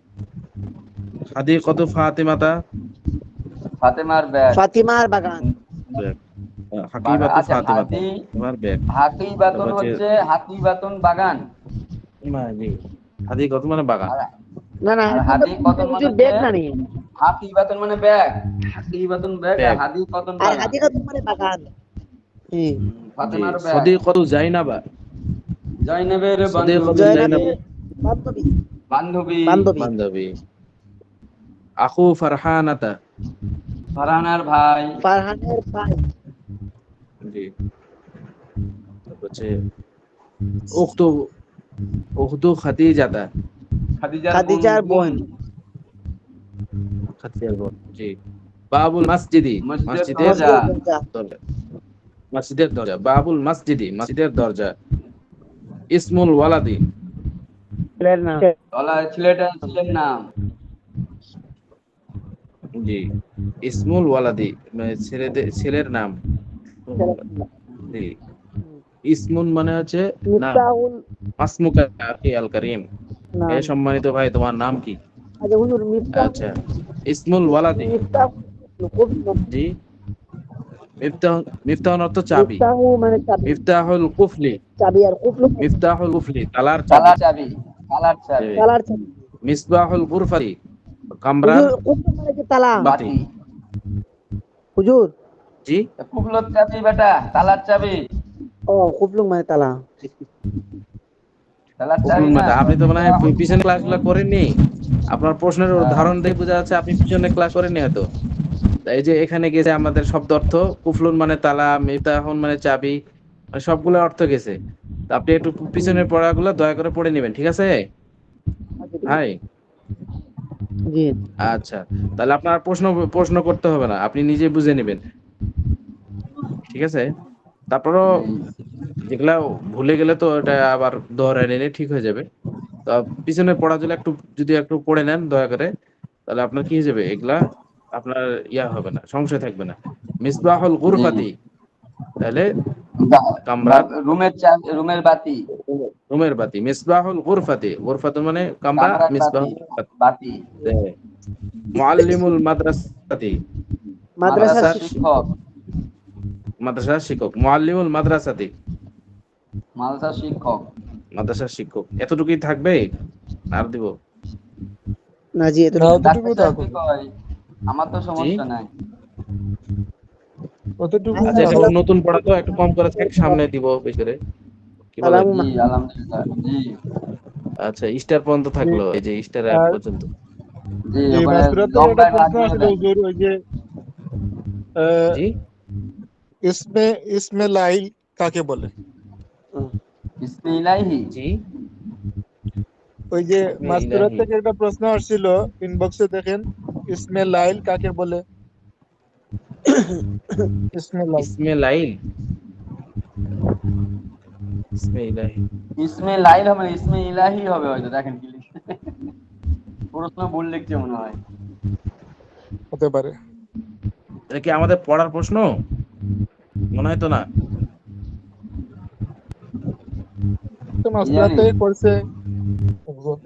হাদিকতু ফাতিমাতা, ফাতেমার ব্যাগ। ব্যাগ। হাকিবাতু আচ্ছা, ফাতিমাতা, তোমার ব্যাগ। হাতি তারপর বাতন হচ্ছে হচ্ছে হাতি বাতন বাগান। জি, হাদিকতু মানে বাগান। আর আর হাতি কতন মানে হচ্ছে হাতি বাতন মানে ব্যাগ। হাতি বাতন ব্যাগ আর ব্যাগ। হাতি কতন বাগান। জি। ফাতেমার ব্যাগ। সদিকতু জাইনাবা, জয়নবের সদিকতু বান্ধবী। জাইনাব, বান্ধবী। বান্ধবী। আখু ফারহানাতা, ফারহানার ভাই। জি। তারপর হচ্ছে উখতু, উখতু খাদিজাতা, খাদিজার বোন। খাদিজার বোন, জি। বাবুল মসজিদি, মসজিদের মসজিদের দরজা। দরজা, মসজিদের দরজা। বাবুল মসজিদি, মসজিদের দরজা। ইসমুল ওয়ালাদি, ছেলের নাম। জি। ইসমুল ওয়ালাদি মানে ছেলের নাম। জি। ইসমুন মানে হচ্ছে নাম। মাসমুকা আখি আল করিম, হে সম্মানিত ভাই তোমার নাম কি? আচ্ছা। ইসমুল ওয়ালাদি, জি, মিফতাহ, মিফতাহুন অর্থ চাবি। মিফতাহু মানে চাবি, মিফতাহুল কুফলি, চাবি আর কুফলু মিফতাহুল কুফলি তালার চাবি। তালার চাবি, তালার চাবি। তালার চাবি। মিসবাহুল গুরফাতি কামরার হুজুর কুফলু মানে কি তালা? বাতি। বাতি। হুজুর জি কুফলত চাবি বেটা, তালার চাবি। ও কুফলু মানে তালা। তালার চাবি কুফলুন না। মাতা। আপনি তো মনে হয় পিছনে ক্লাসগুলো করেননি। আপনার প্রশ্নের ধারণ দেখে বোঝা যাচ্ছে আপনি পিছনে ক্লাস করেননি হয়তো। এই যে এখানে গেছে আমাদের শব্দ অর্থ, কুফলুন মানে তালা, মিফতাহুন মানে চাবি, মানে সবগুলো অর্থ গেছে। তো আপনি একটু পিছনের পড়াগুলো দয়া করে পড়ে নেবেন, ঠিক আছে ভাই? জি আচ্ছা, তাহলে আপনার প্রশ্ন প্রশ্ন করতে হবে না, আপনি নিজে বুঝে নেবেন, ঠিক আছে? তারপরও যেগুলা ভুলে গেলে তো এটা আবার দোহরায় নিলে ঠিক হয়ে যাবে। তো পিছনের পড়াগুলো একটু যদি একটু পড়ে নেন দয়া করে, তাহলে আপনার কি হয়ে যাবে, এগুলা আপনার ইয়া হবে না, সংশয় থাকবে না। মিসবাহুল জি। গুরফাতি তাহলে কামরার রুমের চাবি, রুমের বাতি। রুমের বাতি। মিসবাহুল গুরফাতি, গুরফাতু মানে কামরা, কামরার বাতি, মিসবাহুল বাতি। বাতি। মুআল্লিমুল মাদ্রাসাতি, মাদ্রাসার মাদ্রাসার শিক্ষক। শিক্ষক, মাদ্রাসার শিক্ষক। মুআল্লিমুল মাদ্রাসাতি, মাদ্রাসার শিক্ষক। মাদ্রাসার শিক্ষক। এতটুকুই থাকবে আর দিব? না জি না, এতটুকু। ডাক্তার অতটুকু সাহেব কি থাকুক, কয়? আমার তো সমস্যা নাই। অতটুকু আচ্ছা, এটা থাকুক। তো নতুন পড়া তো একটু কম করে থাক, সামনে দিব ভিতরে, কি বলেন? সালামু জি আলহামদুলিল্লাহ। জি আচ্ছা, স্টার পর্যন্ত জি, থাকলো, এই যে স্টার এক আর পর্যন্ত। জি, জি, ওখানে মাসুরাত থেকে একটা লম্বায় ভাগ প্রশ্ন করে আসলে দেন। হুজুর, ওই যে আহ, জি ইসমে ইসমে লাইল কাকে বলে? বিসমিল্লাহি। জি ওই যে ইসমে মাসুরাত ইলাহি, থেকে একটা প্রশ্ন আসছিল, ইনবক্সে দেখেন, ইসমে লাইল কাকে বলে? ইসমে লাইল। ইসমে লাইল, ইসমে ইলাহি। ইসমে লাইল হবে না, ইসমে ইলাহি হবে হয়তো। দেখেন কি লিখছে। প্রশ্ন ভুল লিখছে মনে হয়। হতে পারে। এটা কি আমাদের পড়ার প্রশ্ন? মনে হয় তো না। তো কি মাসুরাত জানি। থেকে করছে একজন।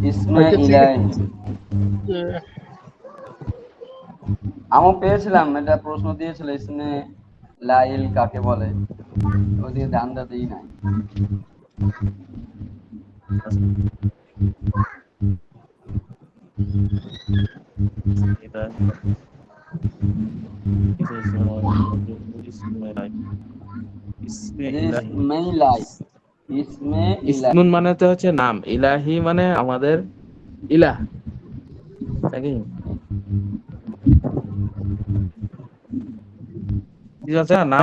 ইসমে আচ্ছা ঠিক ইলাহি। আছে। আমি পেয়েছিলাম, এটা প্রশ্ন দিয়েছিল ইসমে লাইল কাকে বলে। ওদিকে ধান্দা দিই নাই। ইসমে ইলাহি, ইসমে যে ইলাহি। ইসমে ইলাহি, ইসমে ইলাহি। ইসমুন মানে তো হচ্ছে নাম, ইলাহি মানে আমাদের ইলাহ, নাকি? ঠিক আছে না,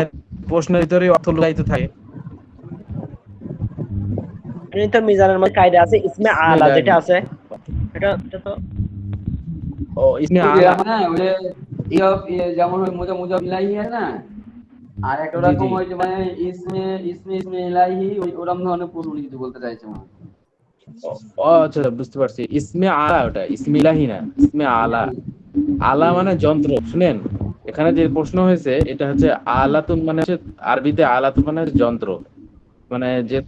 প্রশ্নের ভিতরে অর্থ লুকায়িত থাকে। এমনি তো মিজানের মধ্যে কায়দা আছে ইসমে ইসমে আলা যেটা ইলাহি, আছে, এটা তো ও ইসমে ওই যে আলা। মানে ওই যে যেমন ওই মুজা মুজা ইলাহি আছে না, আর একটা জি রকম জি, ওই যে মানে ইসমে ইসমে ইসমে ইলাহি, ওই ওরকম ধরনের প্রশ্ন কিছু বলতে চাইছে মনে হয়। ও ও, আচ্ছা বুঝতে পারছি, ইসমে আলা ওটা, ইসমে ইলাহি না, ইসমে আলা। আলা মানে যন্ত্র। শুনেন, এখানে যে প্রশ্ন হয়েছে এটা হচ্ছে আলাতুন মানে হচ্ছে, আরবিতে আলাতুন মানে হচ্ছে যন্ত্র। মানে যে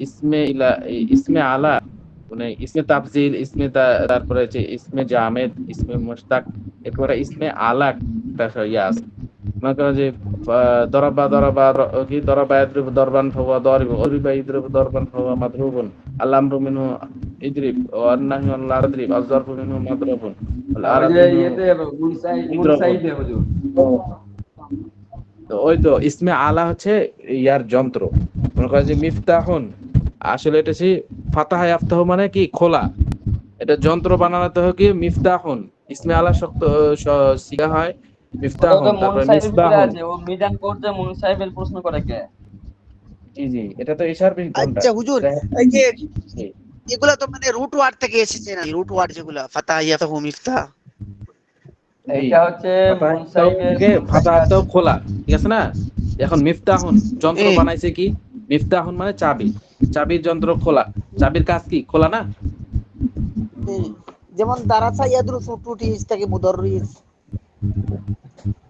ইসমে ইলা, ইসমে আলা মানে ইসমে তাফজিল, তারপরে হচ্ছে ইসমে জামেদ, ইসমে মুশতাক, এরপরে ইসমে আলা একটা ইয়া আছে। মনে করেন যে দরাবা দরাবা কি দরাবা ইদ্রিব দরবান ফাওয়া দারিব, উরিবা ইদ্রিব দরবান ফাওয়া মাদরুবুন, আল আমরু মিনহু ইদ্রিব ওয়া আন-নাহয়ু আন লা তাদরিব, আয-যারফু মিনহু মাদরুবুন, ওয়াল ওই আরাদু যে মিনহু ইয়েতে ইদরাবুন। মুনসাইদে হুজুর। তো ওই তো ইসমে আলা হচ্ছে ইয়ার যন্ত্র। মনে করেন যে মিফতাহুন, আসলে এটা সেই ফাতাহা ইয়াফতাহু মানে কি খোলা, এটা যন্ত্র বানাতে হয় কি মিফতাহুন। ইসমে আলা শক্ত শিখা হয় ওটা তো মিফতাহুন, মন তারপরে সাহেবের ভিতরে মিসবাহুন। আছে। ও মিজান করছে, মন সাহেবের প্রশ্ন করে কে? জি জি, এটা তো এশার ঘন্টা। আচ্ছা হুজুর, এটা এই যে জি এগুলা তো মানে রুট ওয়ার্ড থেকে এসেছে না, রুট ওয়ার্ড যেগুলা ফাতাহ ইয়াফতাহু মিফতাহ। জি, এইটা হচ্ছে ফাতাহা মন ইয়াফতাহু সাহেবের থেকে ফাতাহা ইয়াফতাহু খোলা, ঠিক আছে না? এখন মিফতাহুন যন্ত্র হুম বানাইছে কি, মিফতাহুন মানে চাবি, চাবির যন্ত্র খোলা। চাবির কাজ কি, খোলা না? হুম। যেমন দারাসা ইয়াদরুসু টুটিস থেকে মুদাররিস,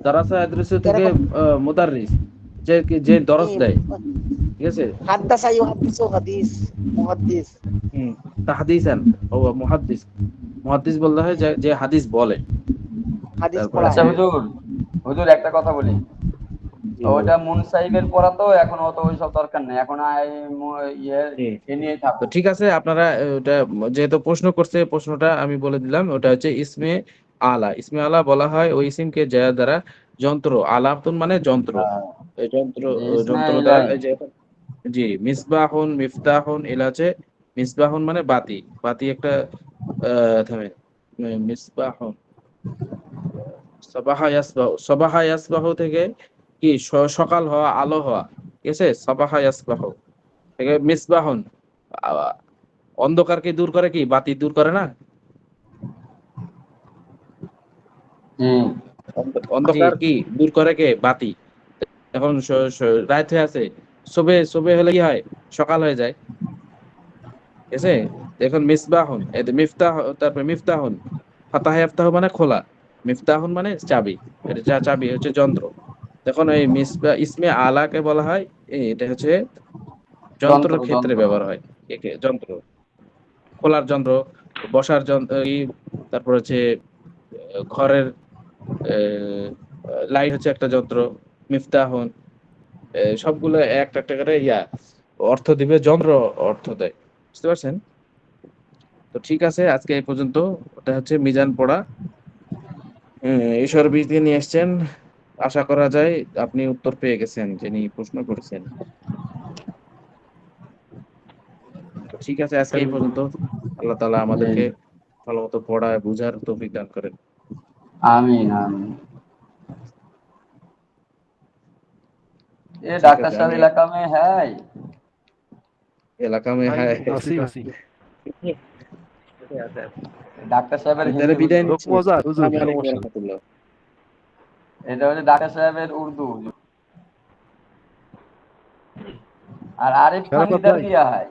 দারাসা ইদ্রিস থেকে এরকম। মুদাররিস, যে যে দরস হুম। দেয়, ঠিক আছে? হাদ্দাসা ইউহাদ্দিসু হাদিস মুহাদ্দিস। তাহদিসান ও মুহাদ্দিস। মুহাদ্দিস বলতে হয় যে হাদিস বলে। হাদিস তারপর পড়া আচ্ছা আছে হুজুর, হুজুর একটা কথা বলি, জি ওটা বলেন। মুন সাহিবের পড়া তো, এখন অত ওইসব দরকার নেই, এখন ইয়ে জি। এ নিয়ে তো থাকো। ঠিক আছে, আপনারা ওটা যেহেতু প্রশ্ন করছে, প্রশ্নটা আমি বলে দিলাম। ওটা হচ্ছে ইসমে আলা। ইসমে আলা বলা হয় ওই ইসমকে যার দ্বারা যন্ত্র, আলাতুন মানে যন্ত্র, এই যন্ত্র, যে ইসমে যন্ত্র দ্বারা ইলাই। এই যে, জি, মিসবাহুন মিফতাহুন এলা আছে। মিসবাহুন মানে বাতি, বাতি একটা থামে, মিসবাহুন, সবাহা ইয়াসবাহু, সবাহা ইয়াসবাহু থেকে কি সকাল হওয়া, আলো হওয়া, ঠিক আছে? সবাহা ইয়াসবাহু থেকে মিসবাহুন, আ- অন্ধকারকে দূর করে কি? বাতি দূর করে না? জি জি অন্ধকার কি দূর করে কে? বাতি। এখন রাত হয়ে আছে, সবে সবে হলে কি হয়? সকাল হয়ে যায়, ঠিক আছে? এখন মিসবাহুন, এতে মিফতাহ, তারপরে মিফতাহুন, ফাতাহ ইয়াফতাহু মানে খোলা, মিফতাহুন মানে চাবি, এটা চাবি হচ্ছে যন্ত্র। দেখুন এই মিসবা ইসমে আলাকে বলা হয়, এটা হচ্ছে যন্ত্র যন্ত্রের ক্ষেত্রে যন্ত্র। ব্যবহার হয়। একে যন্ত্র, খোলার যন্ত্র, বসার যন্ত্র, তারপর হচ্ছে ঘরের লাইট হচ্ছে একটা যন্ত্র, মিফতাহুন, সবগুলো একটা একটা করে অর্থ দিবে, যন্ত্র অর্থ দেয়। বুঝতে পারছেন? তো ঠিক আছে, আজকে এই পর্যন্ত। ওটা হচ্ছে মিজান পড়া। ঈশ্বর বীজ দিয়ে নিয়ে এসছেন। আশা করা যায় আপনি উত্তর পেয়ে গেছেন যিনি প্রশ্ন করেছেন। তো ঠিক আছে, আজকে এই পর্যন্ত। আল্লাহ তাআলা জি, আমাদেরকে ভালো মতো পড়া বুঝার তৌফিক দান করেন। আমিন আমিন। ये ঠিক डॉक्टर আছে, साहब আমি इलाका में है। এলাকা মে ভাই হ্যায়। আসি আসি। डॉक्टर साहब আমি তাহলে हिंदी বিদায় बुझो। লোক নিচ্ছি। মজা হুজুর। আসসালামু আলাইকুম ওয়া রাহমাতুল্লাহ। এটা হচ্ছে ডাক্তার সাহেবের উর্দু। আর আরিফ খান শারাফাত किधर ভাই, दिया है?